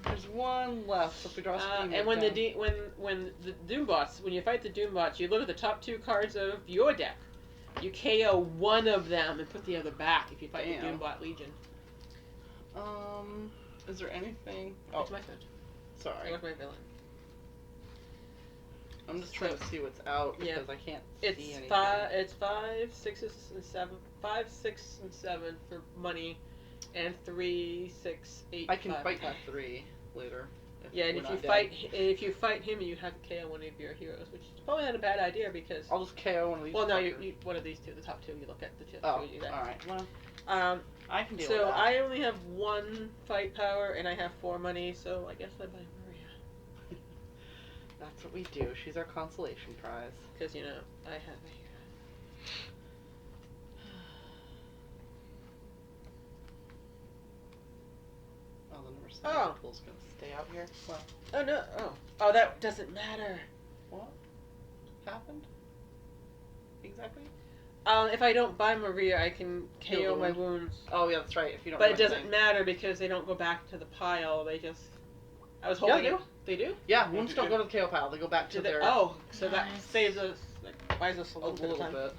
There's one left, so if we draw a screen, And we're when done. when the Doombots, when you fight the Doombots, you look at the top 2 cards of your deck. You KO one of them and put the other back if you fight Damn. the Doombot Legion. Is there anything? Oh, It's my turn. sorry. Where's my villain? I'm just trying to see what's out Yeah. because I can't It's see anything. It's 5, 6, and 7. 5, 6, and 7 for money, and 3, 6, 8. I can 5, fight and you 3 later. Yeah, and we're if you not fight, dead. if you fight him, you have to KO one of your heroes, which is probably not a bad idea because. I'll just KO one of these. Well, no, fuckers. you one of these two, the top two. You look at the two. Oh, you do that. all right. Well, I can deal So with that. I only have 1 fight power, and I have 4 money. So I guess I buy Maria That's what we do. She's our consolation prize. because I have a hero. Oh, the number 7 Oh. tool's gonna stay out here. What Oh no! Oh, that doesn't matter. happened? Exactly. If I don't buy Maria, I can Heal KO the my wound. wounds. Oh yeah, that's right. If you don't. But do it doesn't anything. matter because they don't go back to the pile. They just. I was Yeah, hoping. they do. They do. Yeah, wounds don't go to the KO pile. They go back to Do they- their. Oh, so that Nice. saves us. Like, buys us a a little, little bit of time. bit.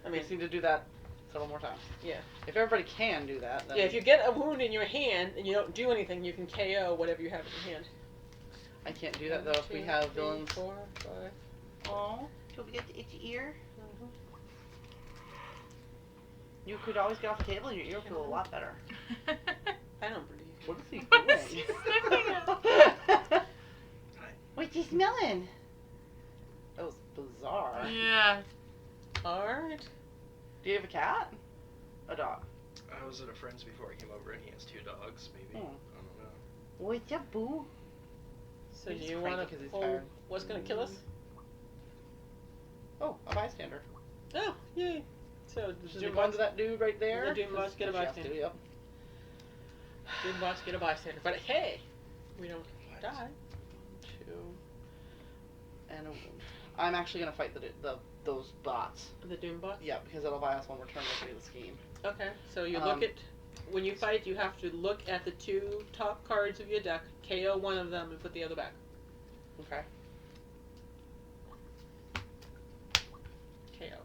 I We mean, just need to do that several more times. Yeah. If everybody can do that, then yeah. If you get a wound in your hand and you don't do anything, you can KO whatever you have in your hand. I can't do that though if we have villains. 4, 5. Oh, do we get the itchy ear? You could always get off the table and your ear would feel a lot better. I don't believe you. What is he What is doing? he sniffing at? What's he smelling? That was bizarre. Yeah. Alright. Do you have a cat? A dog? I was at a friend's before I came over, and he has 2 dogs. Maybe Hmm. I don't know. What's up, boo? So do He's you cranky want 'cause to he's pull tired. what's going to kill us? Oh, a bystander. Oh, yay. So Should we go into that dude right there? The Doom boss get a She has to, bystander. Yep. Doom boss get a bystander. But hey, we don't die. 2. And I'm actually gonna fight those bots. The Doom boss? Yeah, because it'll buy us one more turn to do the scheme. Okay, so you look at, when you fight, you have to look at the 2 top cards of your deck, KO one of them, and put the other back. Okay. KO.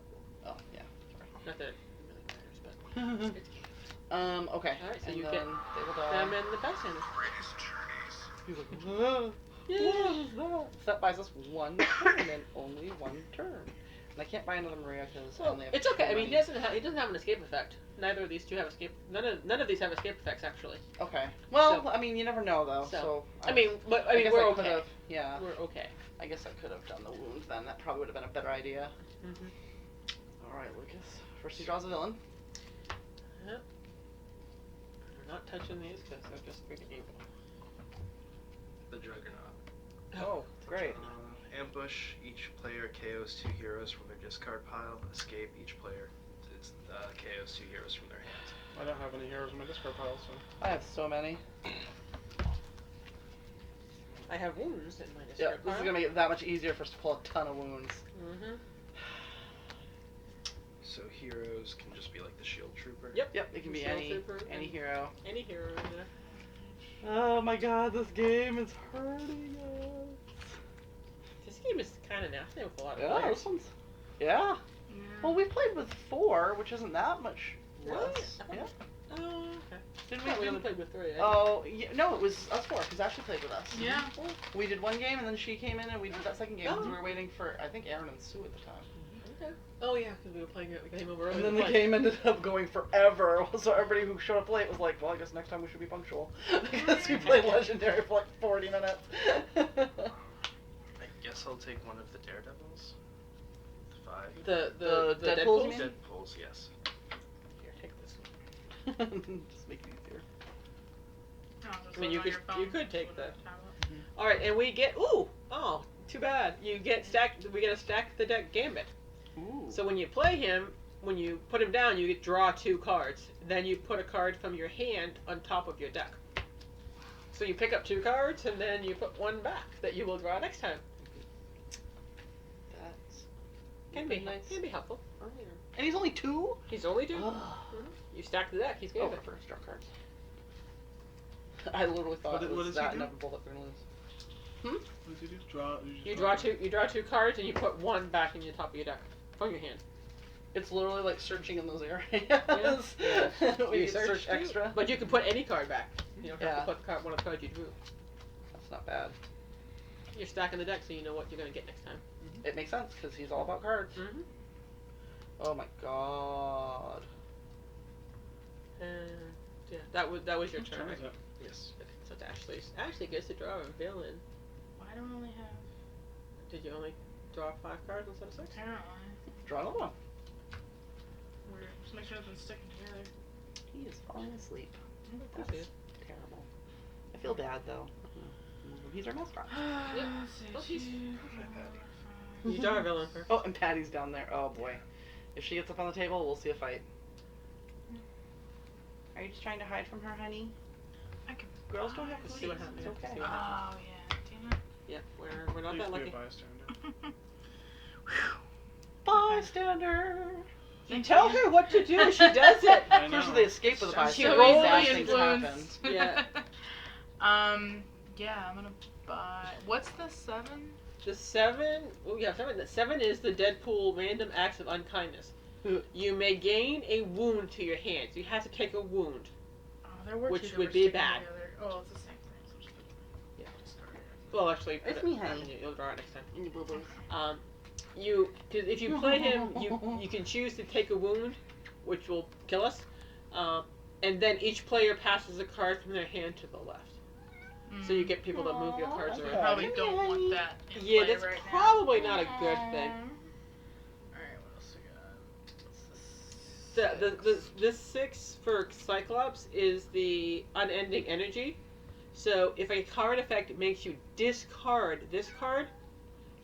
Oh yeah. Not that it really matters, but Sorry. it's KO. Okay. Alright, so and you then get they will die. them and the bystander. He's like, what is that? So that buys us 1 turn and only 1 turn. And I can't buy another Maria because I Well, only have it's 2 okay. I mean, money. he doesn't have an escape effect. Neither of these two have escape. None of these have escape effects actually. Okay. Well, So- I mean, you never know though. So, I mean, but I guess we're I okay. could've- yeah. We're okay. I guess I could have done the wounds then. That probably would have been a better idea. Mm-hmm. All right, Lucas. First, he draws a villain. Yep. We're not touching these because they're just freaking evil. The Juggernaut. Oh, great. Ambush. Each player KOs 2 heroes from their discard pile. Escape. Each player KOs 2 heroes from their hands. I don't have any heroes in my discard pile, so. I have so many. I have wounds in my Yeah, discard this is gonna make it that much easier for us to pull a ton of wounds. Mm-hmm. So heroes can just be like the shield trooper. Yep. Yep, it can be Shield any Trooper any and- hero. Any hero in there. Oh my god, this game is hurting us. This game is kind of nasty with a lot of Yeah, players. this one's. Yeah. Well, we played with 4, which isn't that much Really? less. Yeah. Oh, okay. Did We only didn't- played with 3. Oh, yeah, no, it was us 4, because Ashley played with us. Yeah. We did 1 game, and then she came in, and we did that second game, because Oh. we were waiting for, I think, Aaron and Sue at the time. Okay. Oh yeah, because we were playing it. We came over early. And then to the play. game ended up going forever, so everybody who showed up late was like, well, I guess next time we should be punctual. Because we played Legendary for like 40 minutes. I guess I'll take one of the Daredevils. 5. The Deadpools, Deadpools? you mean? Deadpools, yes. Here, take this one. Just make it easier. I mean, you could take that. All right, and we get too bad. We get a stack the deck gambit. Ooh. So when you play him, when you put him down, you draw 2 cards. Then you put a card from your hand on top of your deck. So you pick up 2 cards, and then you put 1 back that you will draw next time. That's Can be nice. Can be helpful. Oh, yeah. And he's only 2? He's only 2. Oh. You stack the deck. He's Oh, gambit. first draw cards. I literally thought it What was does he that do? inevitable that we're gonna lose. What does he do? You draw 2 cards, and you put 1 back in your top of your deck from your hand. It's literally like searching in those areas. Yeah. we You can search too, extra. but you can put any card back. You don't have Yeah. to put one of the cards you drew. That's not bad. You're stacking the deck so you know what you're gonna get next time. It makes sense because he's all about cards. Mm-hmm. Oh my god. And yeah, that was your Whose turn, turn right? is it? Yes. So it's Ashley gets to draw a villain. Why do I only have? Did you only draw 5 cards instead of 6? Apparently. Draw another one. Weird. Just make sure nothing's sticking together. He is falling asleep. That's That's terrible. I feel bad though. He's our mascot. Let's see. Oh, he's- 2, 4, 5. You draw a villain first. Oh, and Patty's down there. Oh boy. If she gets up on the table, we'll see a fight. Are you just trying to hide from her, honey? I can. Girls don't have to See see what us. happens. It's okay. See what happens. Oh yeah. Damn it. Yeah, we're not Please that be lucky. a bystander. Bystander. You Thank tell you. her what to do, she does it. I know. Especially the escape with the I'm bystander. so rolls Bad easily things happen. influenced. Yeah. Yeah, I'm gonna buy. What's the 7? The 7, oh yeah, 7. The 7 is the Deadpool random acts of unkindness. You may gain a wound to your hands. You have to take a wound. Oh, there were Which two that would were be sticking bad. together. Oh, it's the same thing. So just Yeah. discard it. Well, actually, put It's it me, back honey. and you'll draw it next time. Any boo-boos? Cause if you play him, you can choose to take a wound, which will kill us, and then each player passes a card from their hand to the left. So you get people to move your cards I okay. around. probably don't want that. In Yeah, play that's right probably not a good thing. Alright, what else we got? This 6 for Cyclops is the unending energy. So if a card effect makes you discard this card,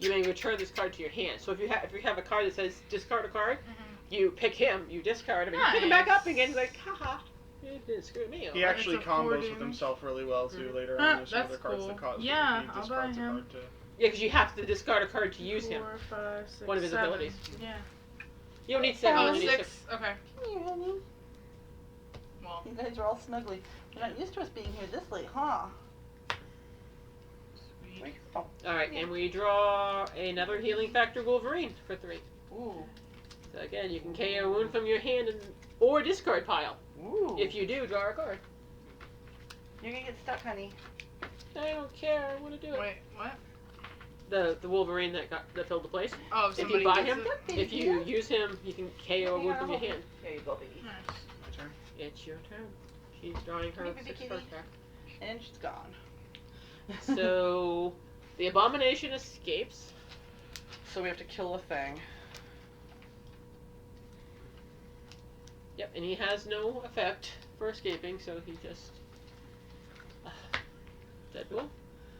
you may return this card to your hand. So if you have a card that says discard a card, you pick him, you discard him, and you pick him back up again. You're like, haha, you didn't screw me over. He actually It's a 4 combos with damage. himself really well too. Later Huh, on, there's some that's other cards cool. that cause Yeah, he I'll discards buy a him. card too. Yeah, because you have to discard a card to use 4, him. 5, 6, One of his 7. abilities. Yeah. You don't need 7. Oh, you only need 6. Okay. Here, honey. Well, You guys are all snuggly. You're not used to us being here this late, huh? sweet. Like, oh, Alright, and we draw another healing factor Wolverine for 3. ooh, So again, you can KO a wound from your hand or discard pile. ooh. If you do, draw a card. You're gonna get stuck, honey. I don't care. I want to do it. Wait, what? The Wolverine that filled the place. Oh, If somebody you buy gets him, it? if you use him, you can KO a wound from your hand. There you go, baby. Nice. My turn. It's your turn. She's drawing her Come here, baby 6 kitty. cards back. And she's gone. So the Abomination escapes. So we have to kill a thing. Yep, and he has no effect for escaping, so he just Deadpool.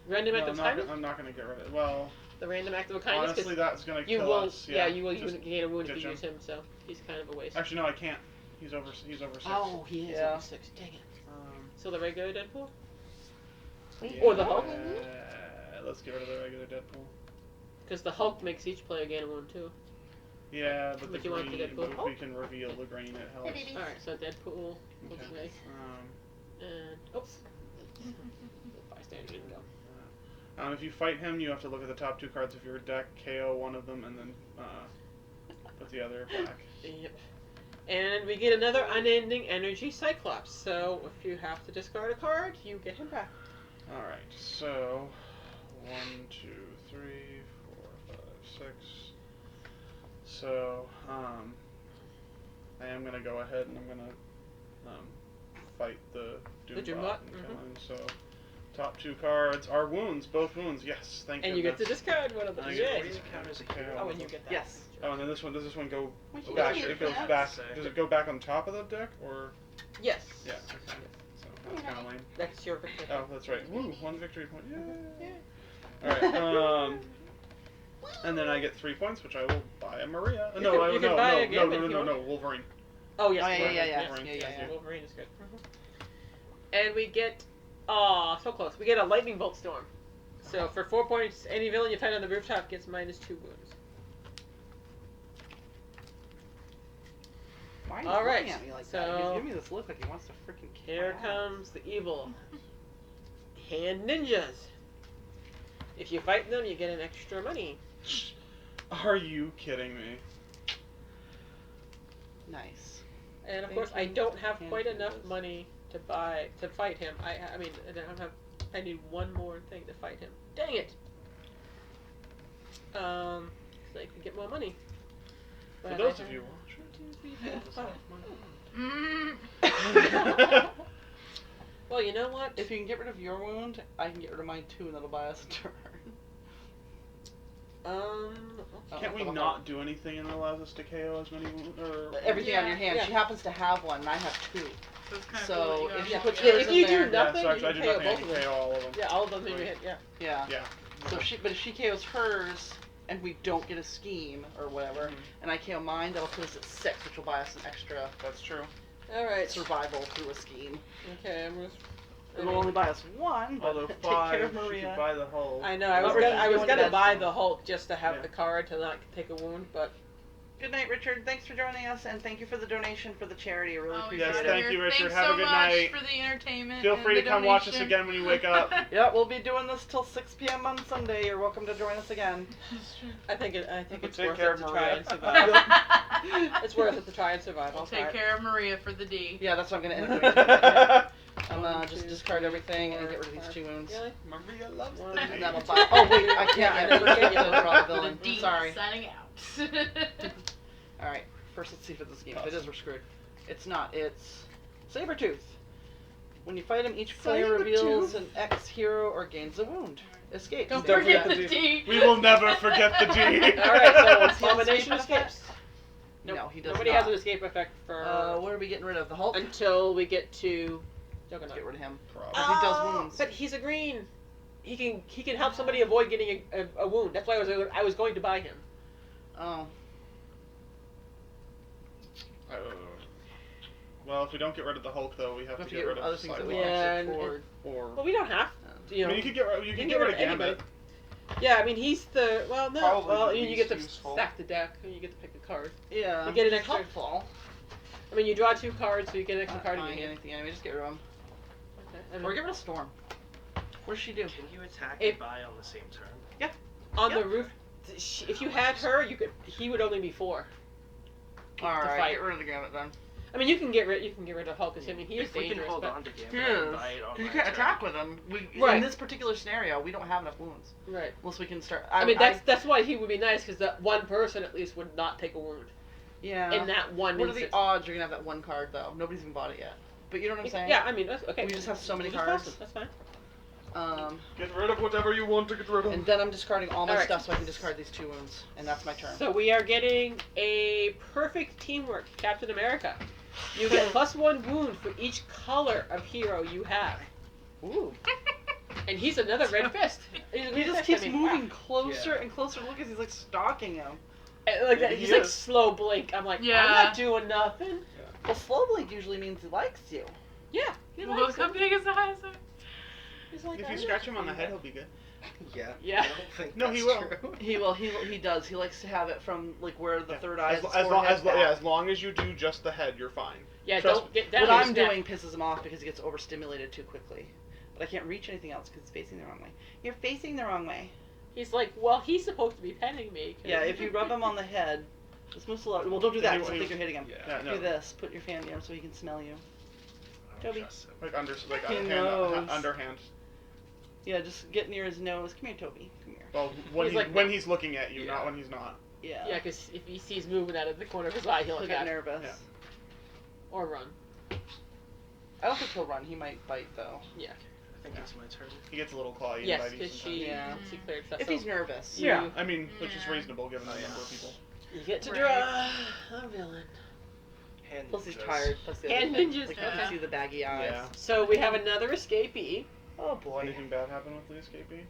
Random act No, of kindness. I'm not gonna get rid of it. Well, The random act of kindness. 'cause honestly, that's gonna you kill won't. us. Yeah, you will. You Just wouldn't gain a wound if ditch you him. use him, so he's kind of a waste. Actually, no, I can't. He's over 6. Oh, he is Yeah. over 6. Dang it. So the regular Deadpool. Wait, Or the Hulk. Let's get rid of the regular Deadpool. Because the Hulk makes each player gain a wound too. Yeah, but But the you want the green, Deadpool? but if we can reveal the green, it helps. baby. Alright, so Deadpool. Let's Okay. see. Um, And oops. The bystander didn't go. if you fight him, you have to look at the top 2 cards of your deck, KO one of them, and then put the other back. Yep. And we get another unending energy Cyclops. So if you have to discard a card, you get him back. All right, so 1, 2, 3, 4, 5, 6. So I am gonna go ahead and I'm gonna fight the Doombot Doombot, and kill him. So top 2 cards are wounds, both wounds. Yes, thank And you get to goodness. discard one of them. I Yay. get Does it count as a KO. hero? Oh, and you get that. Yes. Oh, and then this one, does this one go Would you back? give me It goes a back. chance? Does it go back on top of the deck, or? Yes. Yeah, okay. So that's kind of lame. That's your victory. Oh, that's right. Woo, 1 victory point. Yeah. Alright, and then I get 3 points, which I will buy a Maria. You No, can- I you no, can buy no, a no, Gambit no, if no, you no, want. no, Wolverine. Oh yes. Oh, yeah, Wolverine. yeah, yeah, Wolverine. yeah, yeah. Wolverine is good. And we get, so close. We get a lightning bolt storm. So for 4 points, any villain you find on the rooftop gets -2 wounds. Why are you All right, looking at me like that? so- He's giving me this look like he wants to freaking kick Here my ass. comes the evil hand ninjas. If you fight them, you get an extra money. Are you kidding me? Nice. And of Thank course, I you, don't have hand quite enough ninjas. money to fight him. I mean, I don't have. I need one more thing to fight him. Dang it. So I can get more money. For But those I of you have 1, 2, 3, 4, 5 Mm. Well, you know what? If you can get rid of your wound, I can get rid of mine too, and that'll buy us a turn. Can't we not do anything and it allows us to KO as many or Everything on your hand. Yeah. She happens to have one, and I have 2. So it's kind of So, cool that if you you got put all yours the- If in you there. do nothing, yeah, you so I can do KO nothing, I both can of them. KO all of them. Yeah, all of them in your Right. head. Yeah. Yeah. Yeah. So but if she KOs hers, and we don't get a scheme or whatever, Mhm. and I KO mine, that'll put us at 6, which will buy us an extra That's true. All right. survival through a scheme. Okay, I'm just. It'll only buy us 1, but Although take care of 5, she Maria. could buy the whole. I know. I was Robert, gonna. I you was going gonna to buy bed? the Hulk just to have Yeah. the card to not take a wound, but Good night, Richard. Thanks for joining us, and thank you for the donation for the charity. I really Oh, appreciate Yes, it. thank you, Richard. Thanks Have a so good much night. for the entertainment. Feel and free the to come watch us donation. again when you wake up. Yeah, we'll be doing this till 6 p.m. on Sunday. You're welcome to join us again. I think it's Take worth care it to of try Maria. and survive. It's worth it to try and survive. We'll I'll take try. care of Maria for the D. Yeah, that's what I'm gonna end up doing. I'm 1, just 2, discard 3, everything and 4, get rid of these 5. 2 wounds. Really? Maria loves One, the and And name. that'll buy. Oh wait, I can't Yeah, yet. I know, you can't yet. For all the villain. D Sorry. signing out. All right. First, let's see if it's a scheme. If it is, we're screwed. It's not. It's Sabretooth. When you fight him, each player reveals an X hero or gains a wound. Escape. Don't Don't forget forget the D. We will never forget the D. All right, so What's the Abomination escape effect? escapes. No, he does Nobody not. has an escape effect for What are we getting rid of? The Hulk? until we get to Let's Juggernaut. get rid of him. Probably. But he does wounds. But he's a green. He can help somebody avoid getting a wound. That's why I was going to buy him. Oh. Well, if we don't get rid of the Hulk, though, we have to get rid of other the things that we Cyclops. Yeah, can and- forward. Or Well, we don't have to. You I know. mean, you can get rid of anybody. Gambit. Yeah, I mean he's the no. Probably Well, the you get to least useful. stack the deck and you get to pick a card. Yeah. You get an extra- helpful. I mean you draw 2 cards, so you get an extra card in your Fine, hand. anything anyway. Just get rid of him. Okay. Or get rid of Storm. What does she do? Can you attack If- and buy on the same turn? On Yep. the roof, if you had her, he would only be 4. Alright, fight. get rid of the Gambit then. I mean you can get rid of Hulk. 'Cause I mean he is If we can dangerous. hold but, on to Gambit He and is. buy it on You my can't turn. attack with him. Right. In this particular scenario, we don't have enough wounds. Right. Unless we can start. I mean that's why he would be nice because that one person at least would not take a wound Yeah. in that one What are instance. the odds you're gonna have that one card though? Nobody's even bought it yet. But you know what I'm saying? Yeah, I mean that's okay. We just have so many We'll just cards. pass it, That's fine. Get rid of whatever you want to get rid of. And then I'm discarding all my Alright. stuff so I can discard these 2 wounds. And that's my turn. So we are getting a perfect teamwork, Captain America. You get +1 wound for each color of hero you have. Ooh. And he's another red fist. He's a He red just fist, keeps I mean, moving closer Yeah. and closer. Look, he's like stalking him. Like that, He he's like is. slow blink. I'm like, Yeah. I'm not doing nothing. Well, slow blink usually means he likes you. Yeah. He Look likes how it. big his eyes are. He's like, If I you like scratch him on the you. head, he'll be good. Yeah. Yeah. I don't think No, that's he will. true. He does. He likes to have it from like where the third eye is. As long as you do just the head, you're fine. Yeah, Trust don't get What down. I'm his neck. doing pisses him off because he gets overstimulated too quickly. But I can't reach anything else because it's facing the wrong way. You're facing the wrong way. He's like, well, he's supposed to be petting me. 'cause- Yeah, if you rub him on the head, just move slow. Well, don't do that. He- 'cause I he- think you're hitting him. Yeah. Yeah, no. Do this. Put your fan near him so he can smell you. I don't Toby. trust him. Like He underhand, knows. underhand. Yeah, just get near his nose. Come here, Toby. Come here. Well, when He's like- when he's looking at you, Yeah. not when he's not. Yeah. Yeah, because if he sees movement out of the corner of his eye, he'll He'll get attack nervous. Yeah. or run. I don't think he'll run. He might bite though. Yeah. I think it's my turn. He gets a little clawy Yes, and bitey because sometimes. she Yeah. she cleared stuff. If so he's nervous. Yeah. I mean, which is Yeah. reasonable given the Oh, yeah. number of people. you get to Right. draw a villain. Hand Plus he's ninjas. tired. That's the And other thing. ninjas, Like you yeah. can see the baggy eyes. Yeah. So we have another escapee. Oh boy. Anything bad happen with the escapee?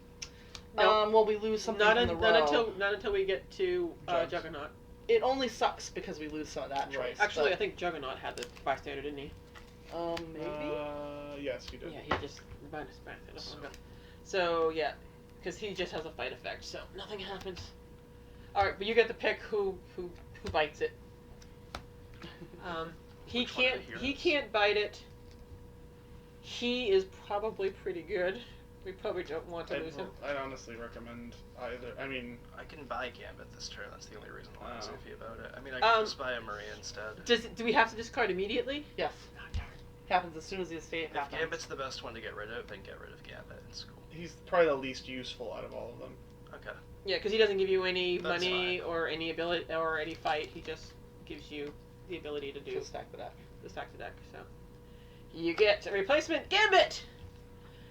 No. Well, we lose something Not, from the not row. until we get to Jugs. Juggernaut. It only sucks because we lose some of that Right. choice. Actually, I think Juggernaut had the bystander, didn't he? Maybe. Yes, he did. Yeah, he just minus bystander. So yeah, because he just has a fight effect, so nothing happens. All right, but you get to pick who bites it. He Which one of can't. the He heroes? can't bite it. He is probably pretty good. We probably don't want to lose him. I'd honestly recommend either. I mean, I can buy Gambit this turn. That's the only reason why I was Oh. iffy about it. I mean, I can just buy a Maria instead. Do we have to discard immediately? Yes. Happens as soon as the escape If happens. Gambit's the best one to get rid of, then get rid of Gambit. It's cool. He's probably the least useful out of all of them. Okay. Yeah, because he doesn't give you any That's money fine. or any ability or any fight. He just gives you the ability to do Just stack the deck. the stack the deck. So you get a replacement Gambit.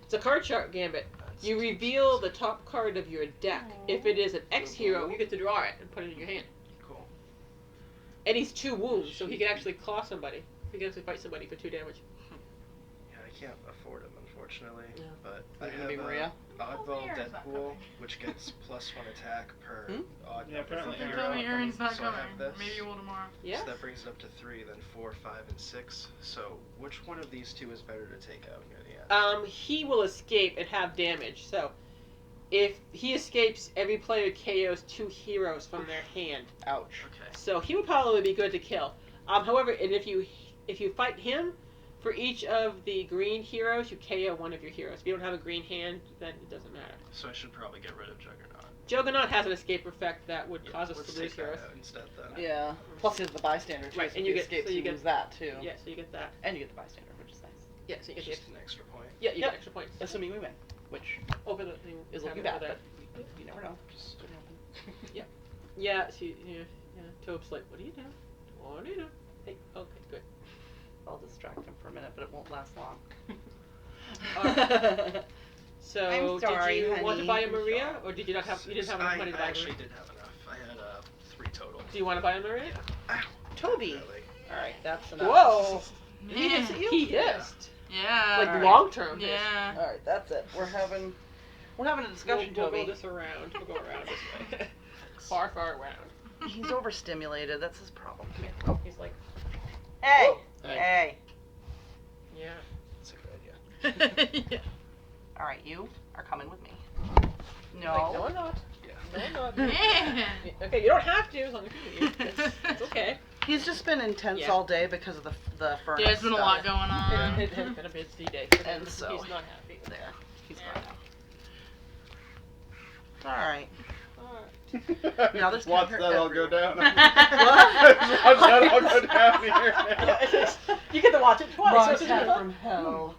It's a card chart Gambit. You reveal the top card of your deck. If it is an X hero, you get to draw it and put it in your hand. Cool. And he's 2 wounds, so he can actually claw somebody. He can actually fight somebody for 2 damage. Yeah, I can't afford him, unfortunately. Yeah. But Is I it gonna be have Maria? Oddball Aaron's not Deadpool, coming. which gets +1 attack per odd Yeah, number apparently from They your told me odd Aaron's numbers. not So I coming. have this. Maybe you will tomorrow. Yeah. So that brings it up to 3, then 4, 5, and 6. So which one of these 2 is better to take out near the end? He will escape and have damage. So if he escapes, every player KOs 2 heroes from their hand. Ouch. Okay. So he would probably be good to kill. However, and if you fight him, for each of the green heroes, you KO one of your heroes. If you don't have a green hand, then it doesn't matter. So I should probably get rid of Juggernaut. Juggernaut has an escape effect that would Yeah, cause us let's to lose take that heroes. out instead then. Yeah. Plus he has the bystander too. Right, so and if you he get- escapes, so you you get- lose that too. Yeah, so you get that. And you get the bystander, which is nice. Yeah, so you It's get just an extra point. yeah, you Yep. get extra points. Assuming we win, which Over the is looking bad, but you never know. Just didn't happen. Yeah, yeah. Tobe's like, what are you doing? What are you doing? Hey, okay, good. I'll distract him for a minute, but it won't last long. So I'm sorry, did you want to honey. buy a I'm Maria, sorry. or did you not have? You didn't have enough money to buy I a actually Maria. did have enough. I had 3 total. Do you want to buy a Maria? Ow. Toby. Really. All right, that's enough. Whoa! He hits Yeah. at you. He hissed. Yeah. Like Alright. long term. Yeah. All right, that's it. We're having a discussion, We'll Toby. go this around. We'll go around this way. Far around. He's overstimulated. That's his problem. Come here. Oh. He's like, Hey. Whoa. Hey. yeah. That's a good idea. Yeah. All right, you are coming with me. Like, no, No. I'm not. Yeah. No, I'm not. Man. Okay, you don't have to as long as you need. It's okay. He's just been intense Yeah. all day because of the furnace. There's been a lot stuff. going on. It's been a busy day. And so- he's not happy. There. He's Yeah. gone now. All right. Alright. Now this Watch can that hurt all go everyone. down. Watch that all go down here. Yeah, you get to watch it twice. Ron Isn't it Cat fun? from hell.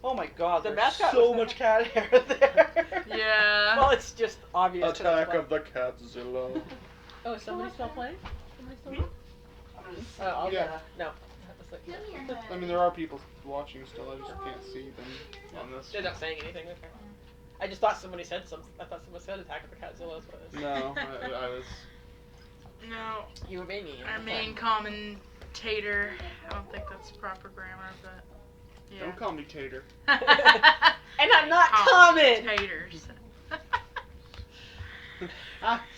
Oh my God! The There's mascot so was- much cat hair there. Yeah. Well, it's just obvious. 'cause it's Attack fun. of the Catzilla. Oh, is somebody still playing? Somebody still playing? Oh, I'll Yeah. No. That was like- I mean, there are people watching still. I just can't see them on this. They're not saying anything. Okay. I just thought somebody said something. I thought someone said Attack of the Catzilla. That's what it is. No, I was. No. You were being mean. Our main commentator. I don't think that's proper grammar, but yeah. Don't call me Tater. And I'm not common. Commentators.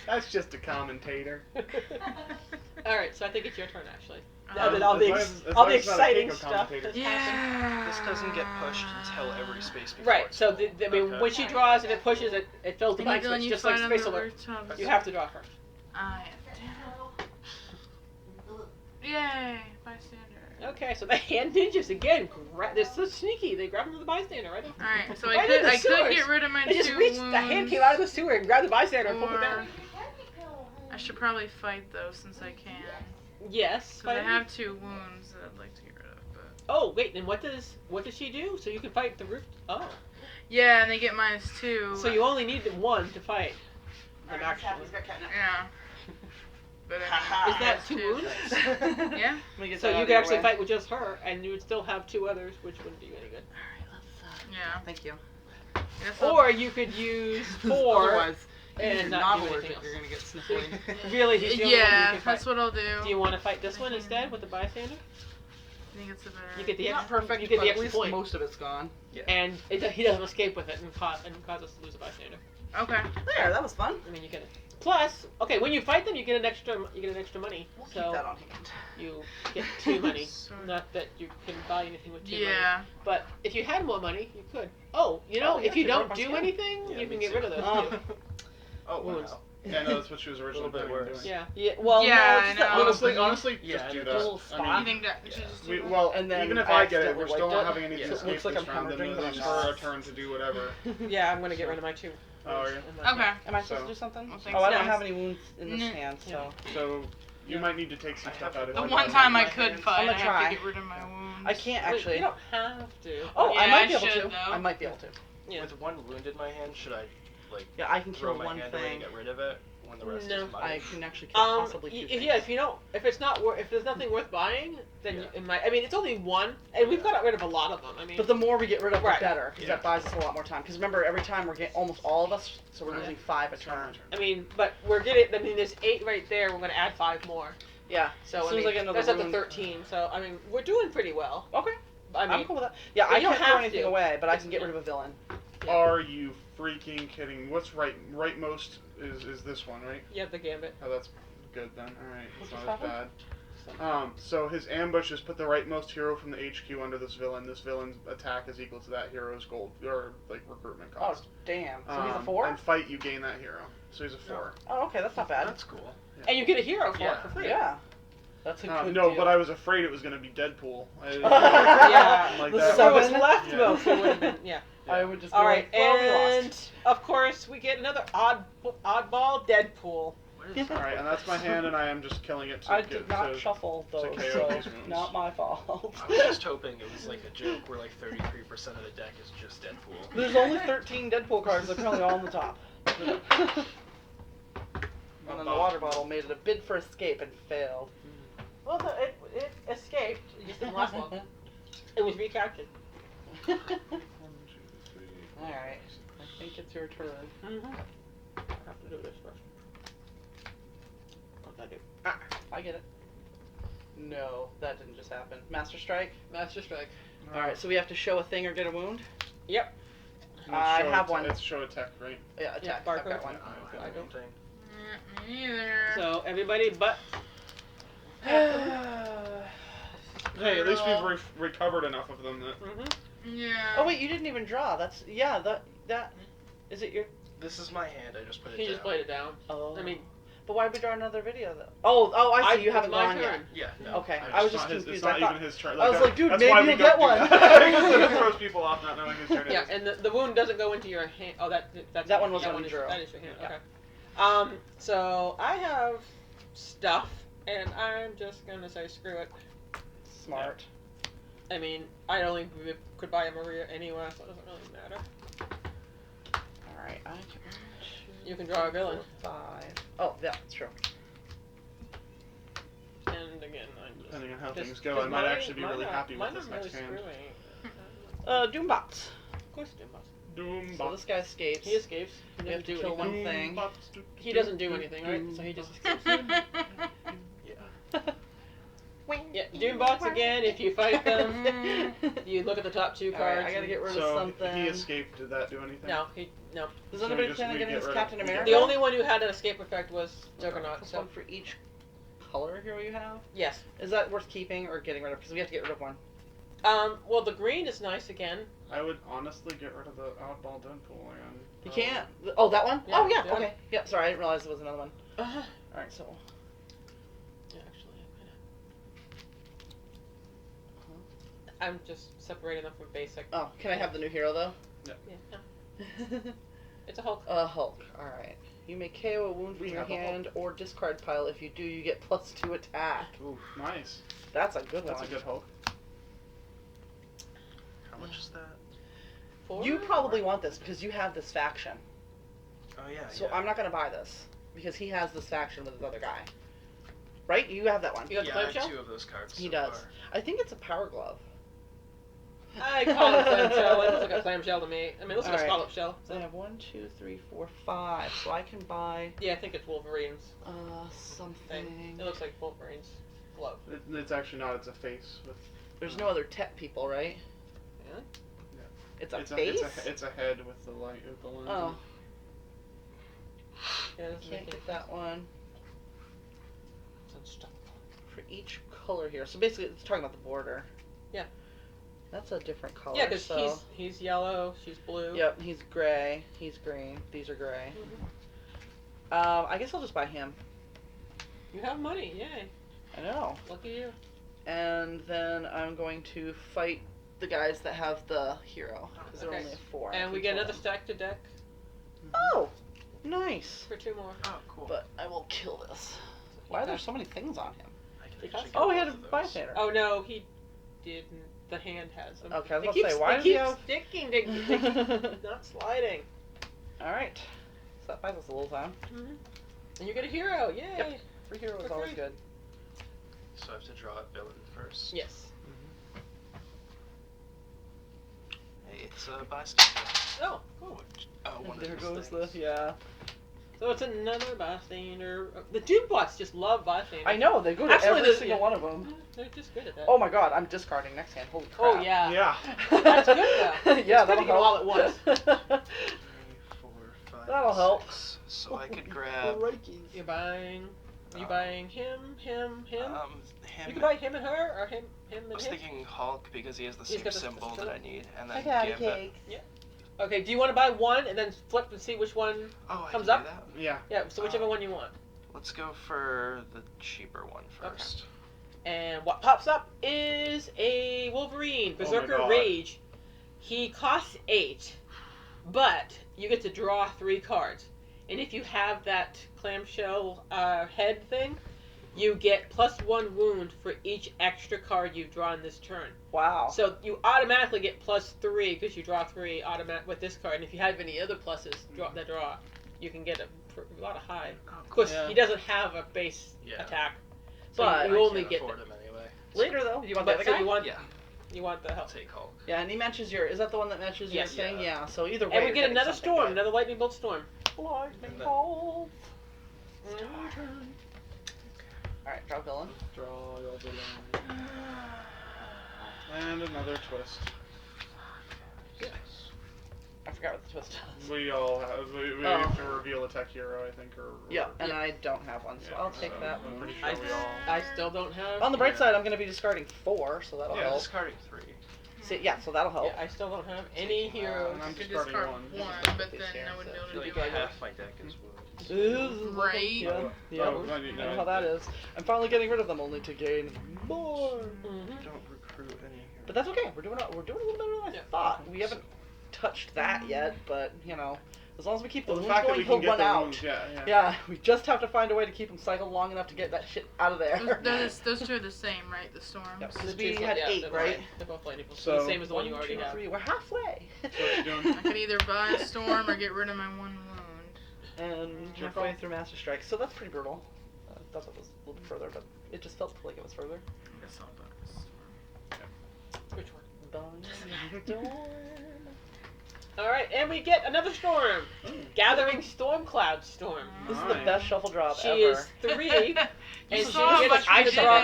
That's just a commentator. All right, so I think it's your turn actually. Um, Now that all the as all long the as it's not a exciting Keiko stuff commentator. has happened. Yeah. This doesn't get pushed until every space before. Right. it's So full. I mean, Okay. when she draws and it pushes, it fills the And blanks. then It's you just like find on Space the Alert. rooftop. You have to draw first. I Yay, bystander. Okay, so the hand ninjas again. They're so sneaky. They grab him the bystander, right? Alright, so Right in the I could sewers. get rid of my They just two reached. wounds. The hand came out of the sewer and grabbed the bystander and pulled it Or down. I should probably fight though since I can. Yes. Because I fight him. have 2 wounds that I'd like to get rid of, but Oh wait, then what does she do? So you can fight the roof. Oh, yeah, and they get -2. so you only need the one to fight. Them Alright, actually. He's got catnip. Yeah. But Is that 2 2 wounds? Yeah. Let me get So that out you of could your actually way. fight with just her, and you would still have 2 others, which wouldn't do you any good. Alright, let's. Yeah. Thank you. Guess I'll- Or you could use 4 Otherwise, and you're not not do anything allergic. else. You're gonna get sniffly. Really, he's the only one you Yeah, can fight. that's what I'll do. Do you want to fight this one instead with the bystander? I think it's a better. You get the Not extra. perfect, You get but the at extra least point, most of it's gone. and he doesn't escape with it and cause us to lose a bystander. Okay. There, that was fun. I mean, you get it. Plus, okay, when you fight them, you get an extra money. We'll So keep that on hand. you get 2 money. So- Not that you can buy anything with 2 money. Yeah. But if you had more money, you could. Oh, you know, Oh, yeah, if you to don't burn my do skin. anything, Yeah, you me can get too. rid of those Oh. too. Oh Wounds. wow. Yeah, no, that's what she was originally bit planning on worse. doing. Yeah. Well, Yeah, no, I it's just that know. little Honestly, thing. honestly, Yeah, just do and that. little I spot. You mean, think that we should just do we, that? well, And then even if I I get it, accidentally we're still wiped not it. having any Yeah. to So it escape looks like this I'm round, and hemorrhaging, then but it's I'm our not. turn to do whatever. Yeah, I'm gonna get rid of my 2. Oh, yeah. Okay. Am I supposed So- to do something? Well, oh, I don't thanks. have any wounds in this Mm. hand, so. So, You might need to take some I stuff have out of The it. one time I my could hands. fight, I'm I gonna have try. to get rid of my wounds. I can't Wait, actually. you don't have to. Oh, Yeah, I might I be able should, to. though. I might be able to. Yeah. With one wound in my hand, should I like Yeah, I can throw kill my one hand away thing. to get rid of it when the rest No. is mine? I can actually kill possibly two things. Yeah, if you don't, if it's not, if there's nothing worth buying, then Yeah. it might. I mean, it's only one, and we've got rid of a lot of them. I mean, But the more we get rid of, Right. the better, because Yeah. that buys us a lot more time. Because remember, every time we're getting almost all of us, so we're Right. losing 5 a It's not my turn. turn. I mean, but we're getting. I mean, there's 8 right there. We're gonna add 5 more. Yeah. So As soon I as mean, I get another that's up to wound- 13. So I mean, we're doing pretty well. Okay. I mean, I'm cool with that. Yeah, but I you don't can't throw have anything to. away, but I can get rid of a villain. Yeah. Are you freaking kidding? What's rightmost is this one, right? you have the gambit. Oh, that's good then. All right, it's What not just as bad. So his ambush is put the rightmost hero from the HQ under this villain. This villain's attack is equal to that hero's gold or like recruitment Oh, cost. damn. So he's a 4? And fight, you gain that hero. So he's a 4. Oh, okay, that's not bad. That's cool. And you get a hero for it Yeah. for free. Yeah. That's a good No, deal. but I was afraid it was going to be Deadpool. Yeah. Like The that. So what's Seven? left Yeah. most would have been yeah. I would just be All right, like, well, we and lost. of course we get another oddball Deadpool. What is All right, and that's my hand, and I am just killing it to I get did not to shuffle those, KO so these wounds. not my fault. I was just hoping it was like a joke where like 33% of the deck is just Deadpool. There's only 13 Deadpool cards. They're currently all on the top. And then the water bottle made it a bid for escape and failed. Well, it escaped. It just didn't last long. It was recaptured. 1, 2, 3. Alright, I think it's your turn. Mm-hmm. I have to do this first. What did I do? Ah, I get it. No, that didn't just happen. Master Strike? Master Strike. Alright, so we have to show a thing or get a wound? Yep. I have one. It's show attack, right? Yeah, attack. Yeah, I've barcode. got one. I don't I have don't. anything. Me neither. So everybody but. Hey, at least we've recovered enough of them that. Mm-hmm. Yeah. Oh wait, you didn't even draw. That's, yeah, that, is it your, This is my hand. I just put it He down. just played it down. oh. I mean, But why would we draw another video though? Oh, I see, you it's haven't my drawn yet. turn. Yeah. No, Okay, just- I was It's just not his- confused. It's not I thought, even his turn. I was like, dude, that's maybe why we you'll don't get do one. that. Because it throws people off not knowing his turn Yeah, is. and the wound doesn't go into your hand. Oh, that's That one was that when you drew. That is your hand. Yeah. Okay. So I have stuff, and I'm just gonna say screw it. Smart. I mean, I only could buy a Maria anyway, so it doesn't really matter. Alright, I can. You can draw a villain. 5. Oh, yeah, that's true. And again, I'm just. Depending on how just- things go, I because might mine- actually be mine really are- happy with mine this are next really hand. screwy. Doombots. Of course, Dimbos. Doom So this guy escapes. He escapes. He We have doesn't to do kill anything. one thing. He doesn't do anything, right? So he just escapes. Yeah, Doombots again. If you fight them, you look at the top 2 cards. Alright, I gotta get rid of So something. he escaped. Did that do anything? No. Does So anybody just plan on we getting get this rid of- Captain we get America? The only one who had an escape effect was Juggernaut. Plus So one for each color hero you have? yes. Is that worth keeping or getting rid of? Because we have to get rid of one. Well, the green is nice again. I would honestly get rid of the oddball Deadpool again. You can't. Oh, that one? Yeah, Oh, yeah. yeah. Okay. Yep. Sorry, I didn't realize there was another one. Uh-huh. All right. So. Yeah, actually, I'm just separating them from basic. Oh, can I have the new hero though? Yeah. No. It's a Hulk. Hulk. All right. You may KO a wound from We your have a Hulk. hand or discard pile. If you do, you get +2 attack. Oof, nice. That's a good That's one. a good Hulk. How much is that? 4? You probably want this because you have this faction. Oh yeah. So yeah. I'm not gonna buy this because he has this faction with his other guy. Right? You have that one. You got the Yeah, I have clamshell? 2 of those cards. He so does. far. I think it's a power glove. I call it a clamshell. It looks like a clamshell to me. I mean, it looks like a Alright. scallop shell. So I have 1, 2, 3, 4, 5. So I can buy Yeah, I think it's Wolverine's something. thing. It looks like Wolverine's glove. It's actually not. It's a face with. There's no other tech people, right? Really? It's a It's face. it's a head with the light with the lens. Oh, Yeah, this can't is get that one stuff. for each color here. So basically, it's talking about the border. Yeah. That's a different color. Yeah, because so. he's yellow, she's blue. Yep, he's gray. He's green. These are gray. I guess I'll just buy him. You have money, yay. I know. Lucky you. And then I'm going to fight the guys that have the hero because they're Okay. only a 4. And we get another stack to deck Oh, nice. for 2 more. Oh, cool. But I will kill this. Why are there so many things on him? I can Because- actually get Oh, he had a both of those. bystander. Oh no, he didn't. The hand has them. Okay, I was They about to keep, say, why they does he keep have- sticking. They keep not sliding. Alright. So that buys us a little time. And you get a hero. Yay. Yep. Free hero is For always free. good. So I have to draw a villain first. Yes. Hey, it's a bystander. Oh, cool. One There of goes those the, yeah. So it's another bystander. The Doom bots just love bystanders. I know, they go to Actually, every the- single yeah. one of them. They're just good at that. Oh my god, I'm discarding next hand. Holy crap. Oh, yeah. Yeah. That's good, though. Yeah, It's good to that'll get 'em all help. at once. 3, 4, 5, That'll help. 6. So I could grab You're buying. Are you buying him? him. You can buy him and her, or him I and was him. thinking Hulk because he has the He's same got the symbol symbol. that I need, and I then got Gambit. cake. Okay, do you want to buy one and then flip and see which one? Oh, I Comes can up? do that. Yeah. Yeah, so whichever one you want. Let's go for the cheaper one first. And what pops up is a Wolverine, Oh my Berserker God. Rage. He costs 8, but you get to draw 3 cards. And if you have that clamshell head thing, you get +1 wound for each extra card you draw in this turn. Wow. So you automatically get +3 because you draw 3 automatic with this card. And if you have any other pluses that draw, you can get a lot of high. Of course, Yeah. he doesn't have a base Yeah. attack, so But you I only can't get. afford him anyway. Later though, you want But the so other guy? you want the I'll help. take Hulk. Yeah, and he matches your. Is that the one that matches your Yes. thing? Yeah. Yeah. So either way. And we you're get getting another something storm, good. another lightning bolt storm. Lightning And then- bolt. All right, draw villain. Draw your villain. And another twist. I forgot what the twist was. We all have. We Oh. have to reveal a tech hero, I think, or. Yeah, and I don't have one, so Yeah, I'll take so that I'm one. pretty sure I, we all. I still don't have. On the bright Yeah. side, I'm going to be discarding 4, so that'll Yeah, help. Discarding 3. See, yeah, so that'll help. Yeah, I still don't have any heroes. And I'm I could discarding discard one. but then I wouldn't be I able feel to like do it. half my deck is wounds. Right. Yeah, yeah. Oh, I I need- know no, how that is. I'm finally getting rid of them, only to gain more. Mhm. Don't recruit any heroes. But that's okay. We're doing a little better than I Yeah. thought. We haven't touched that yet, but you know, as long as we keep the Well, the wounds fact that going, we he'll can get run the out. wounds, yeah. Yeah, we just have to find a way to keep him cycled long enough to get that shit out of there. Those two are the same, right? The storms. Yep. The Because two we fl- had yeah, 8, they're right? both- They're both lightning bolts. So- The same as the one you already 1, 2, have. 3. We're halfway. So what you doing? I can either buy a storm or get rid of my 1 wound. And Your halfway call. through Master Strike, so that's pretty brutal. I thought it was a little bit further, but it just felt like it was further. I guess I'll buy a storm. Which one? Storm. Alright, and we get another storm. Gathering Storm Cloud Storm. This is the Nice. best shuffle drop She ever. is 3. You And saw how she much gets we to did draw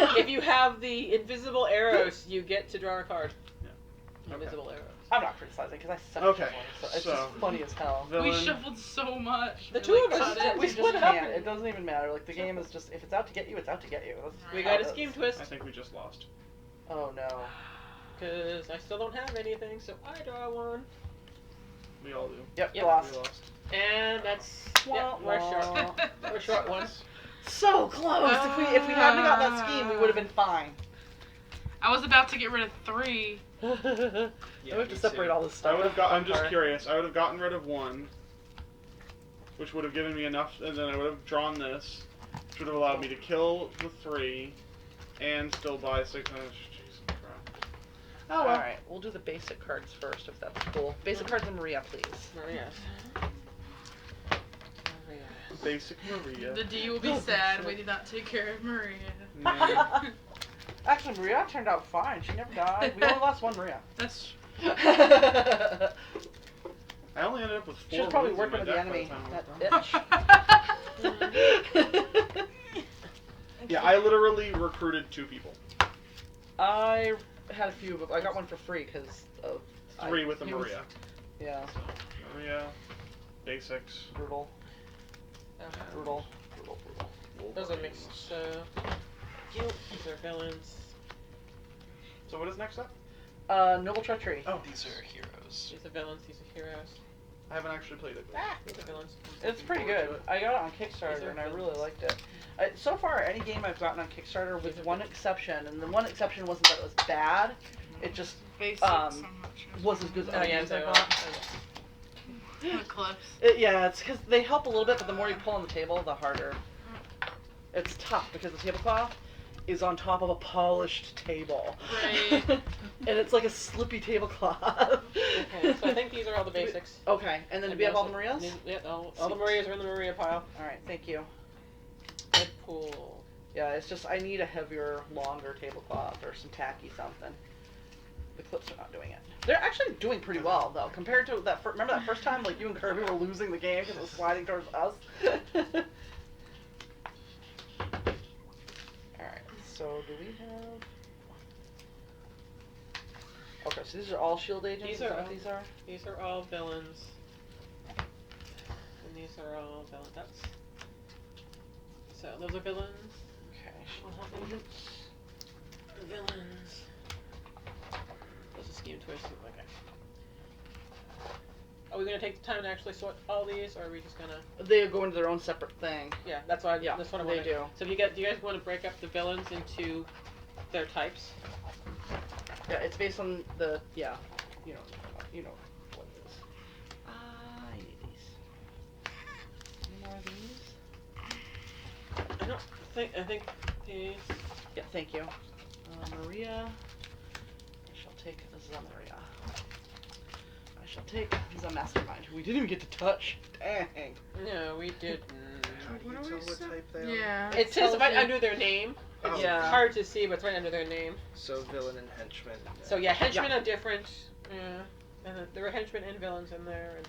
it. If you have the invisible arrows, you get to draw a card. Yeah. Invisible arrows. I'm not criticizing because I suck Okay, at shuffling, so it's so- just funny as hell. We Villain. shuffled so much. The We, two like, of us cut did. it. We We just split it up can't. and- It doesn't even matter. Like the game is just if it's out to get you, it's out to get you. That's We how got it a scheme is. twist. I think we just lost. Oh no. Because I still don't have anything, so I draw one. We all do. Yep, Yep. you lost. We lost. And that's. Yeah, Wah, we're wah. short. We're short one. So close. If we hadn't got that scheme, we would have been fine. I was about to get rid of 3. we have to me separate too. all this I stuff. would have got. I'm just apart. curious. I would have gotten rid of 1, which would have given me enough, and then I would have drawn this, which would have allowed me to kill the 3, and still buy 6. Oh, jeez, crap. Oh, well. Alright, we'll do the basic cards first, if that's cool. Basic cards and Maria, please. Maria's. Basic Maria. The D will be sad. We did not take care of Maria. Nah. Actually, Maria turned out fine. She never died. We only lost 1 Maria. That's I only ended up with 4 She was probably wounds in working my with the deck by enemy. time I was That done. bitch. Yeah, I literally recruited 2 people. I had a few, but I got one for free because of 3 with the he was- Maria. Yeah, Maria, basics. brutal, brutal. Those are mixed, so. These are villains. So what is next up? Noble Treachery. Oh, These are heroes. These are villains, these are heroes. I haven't actually played it. These are villains. It's pretty good. I got it on Kickstarter and I really liked it. So far, any game I've gotten on Kickstarter, with one exception, and the one exception wasn't that it was bad, it just basics. Um, was as good as Oh, other yeah, games I so, bought. The clips. Yeah, it's because they help a little bit, but the more you pull on the table, the harder. It's tough because the tablecloth is on top of a polished table. Right. And it's like a slippy tablecloth. Okay, so I think these are all the basics. Okay, and then do we have all the Marias? Yeah, all the Marias are in the Maria pile. Alright, thank you. Deadpool. Yeah, it's just I need a heavier, longer tablecloth or some tacky something. The clips are not doing it. They're actually doing pretty well though, compared to that. Remember that first time, like you and Kirby were losing the game because it was sliding towards us. All right, so do we have? Okay, so these are all shield agents. These Is are that what all- these are. These are all villains. And these are all villains. So those are villains. Okay. We'll help them. The villains. Those are scheme twist. Okay. Are we gonna take the time to actually sort all these, or are we just gonna? They go into their own separate thing. Yeah, that's why. Yeah, that's what I they wanted. do. So do you guys want to break up the villains into their types? Yeah, it's based on the you know what it is. I need these. Any more of these? I don't think. I think these. Yeah, thank you. Maria. I shall take the Maria. I shall take the Mastermind, who we didn't even get to touch. Dang. No, we did. How do you What are tell we what so- type they are? Yeah. It says tells right you- under their name. Oh, Yeah. It's hard to see, but it's right under their name. So villain and henchman. So yeah, henchmen are different. Yeah, and there are henchmen and villains in there. And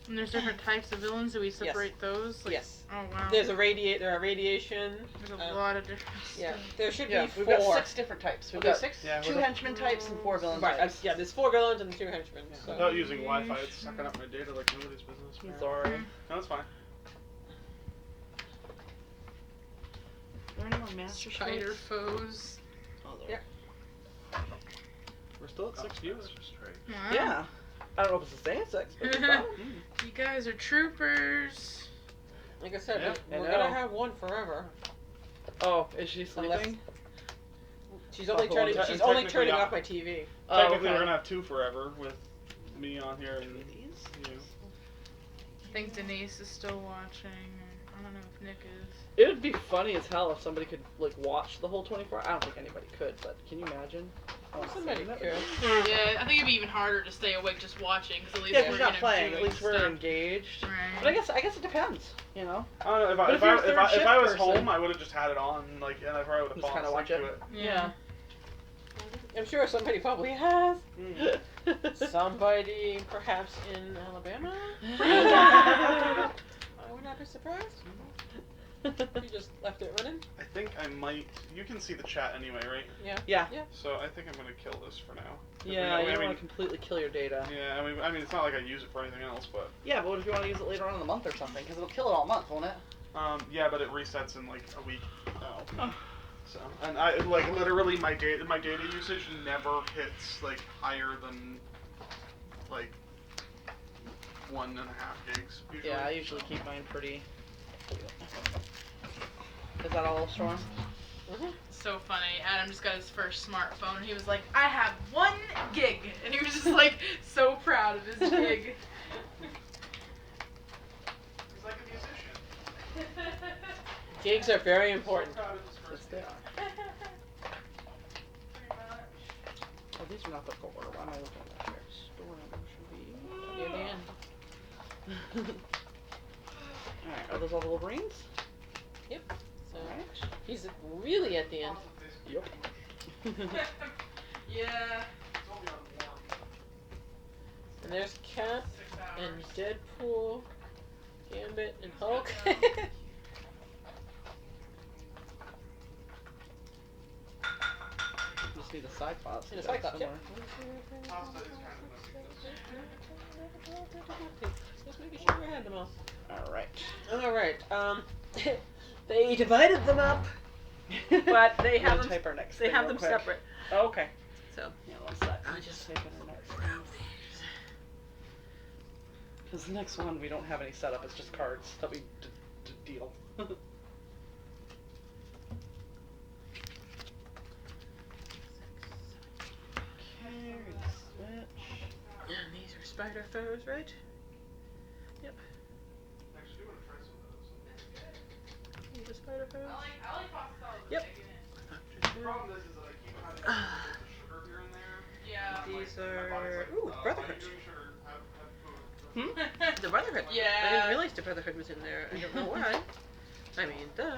And there's different types of villains. Do we separate those? Like, yes, Oh wow. there's a there are radiation. There's a lot of different Yeah, stuff. there should Yeah, be we've 4. got 6 different types. We've Okay, got 6. Yeah, 2 henchmen types and 4 villain Right. types. Yeah, there's 4 villains and 2 henchmen. So. Without using Wi-Fi, it's sucking up my data like nobody's business. I'm man. sorry. No, that's fine. Are there any more master Spider stripes? foes. Oh, Yeah. We're still at 6 viewers. Wow. Yeah. I don't know if it's the same 6, but it's fine. You guys are troopers. Like I said, Yeah, I we're know. gonna have one forever. Oh, is she Unless- sleeping? She's only Well, turning. te- She's only technically, turning yeah. off my TV. Oh, Technically, okay. we're gonna have 2 forever with me on here and These? you. I think Denise is still watching. I don't know if Nick is. It would be funny as hell if somebody could like watch the whole 24. I don't think anybody could, but can you imagine? Oh, somebody That could. Yeah, I think it'd be even harder to stay awake just watching. Cause at least Yeah, we're because you're not playing. At doing least we're stuff. engaged. Right. But I guess it depends. You know. I don't know if I But if if you're I, a if third I, if shift I was person- home, I would have just had it on, like, and I probably would have Just fallen kinda asleep watch to it. Yeah. I'm sure somebody probably has. Mm. Somebody, perhaps in Alabama. I would not be surprised. You just left it running. I think I might. You can see the chat anyway, right? Yeah. Yeah. Yeah. So I think I'm gonna kill this for now. Yeah, I you don't mean, want to completely kill your data. yeah. I mean, it's not like I use it for anything else, but Yeah, but what if you want to use it later on in the month or something? Because it'll kill it all month, won't it? yeah, but it resets in like a week now. Oh. So, and I like literally my data usage never hits like higher than like 1.5 gigs usually. Yeah, I usually keep mine pretty. Is that all, Storm? So funny. Adam just got his first smartphone and he was like, I have 1 gig. And he was just like so proud of his gig. He's like a musician. Gigs are very important. So proud of his Yes, first they gig. are. Oh, these are not the core. Why am I looking at that here? Store number should be Near the end. Alright, are those all the Wolverines? So Alright. he's really at the end. Yep. Yeah. And there's Cap 6 and hours. Deadpool, Gambit and Hulk. Just need a Cyclops. And a Cyclops, yeah. Pasta is kind of no big deal. Just making sure we had them all. Alright. Alright, they divided them up, but they have them, type our next they thing have real them quick. separate. Oh, okay. So, Yeah, one sec. I I'm just just taking our next one. Because the next one we don't have any setup. It's just cards that we deal. Carry switch. and these are spider foes, right? Actually, I want to try some of those. Spider-Man. I like pasta salad with Yep. egg in it. The problem is that I keep having to put the sugar here and there. Yeah. These My body's are like, ooh, why are Brotherhood. you doing sugar? Have food. Hmm? The Brotherhood. I Yeah. didn't realize the Brotherhood was in there. I don't know why. I mean, duh.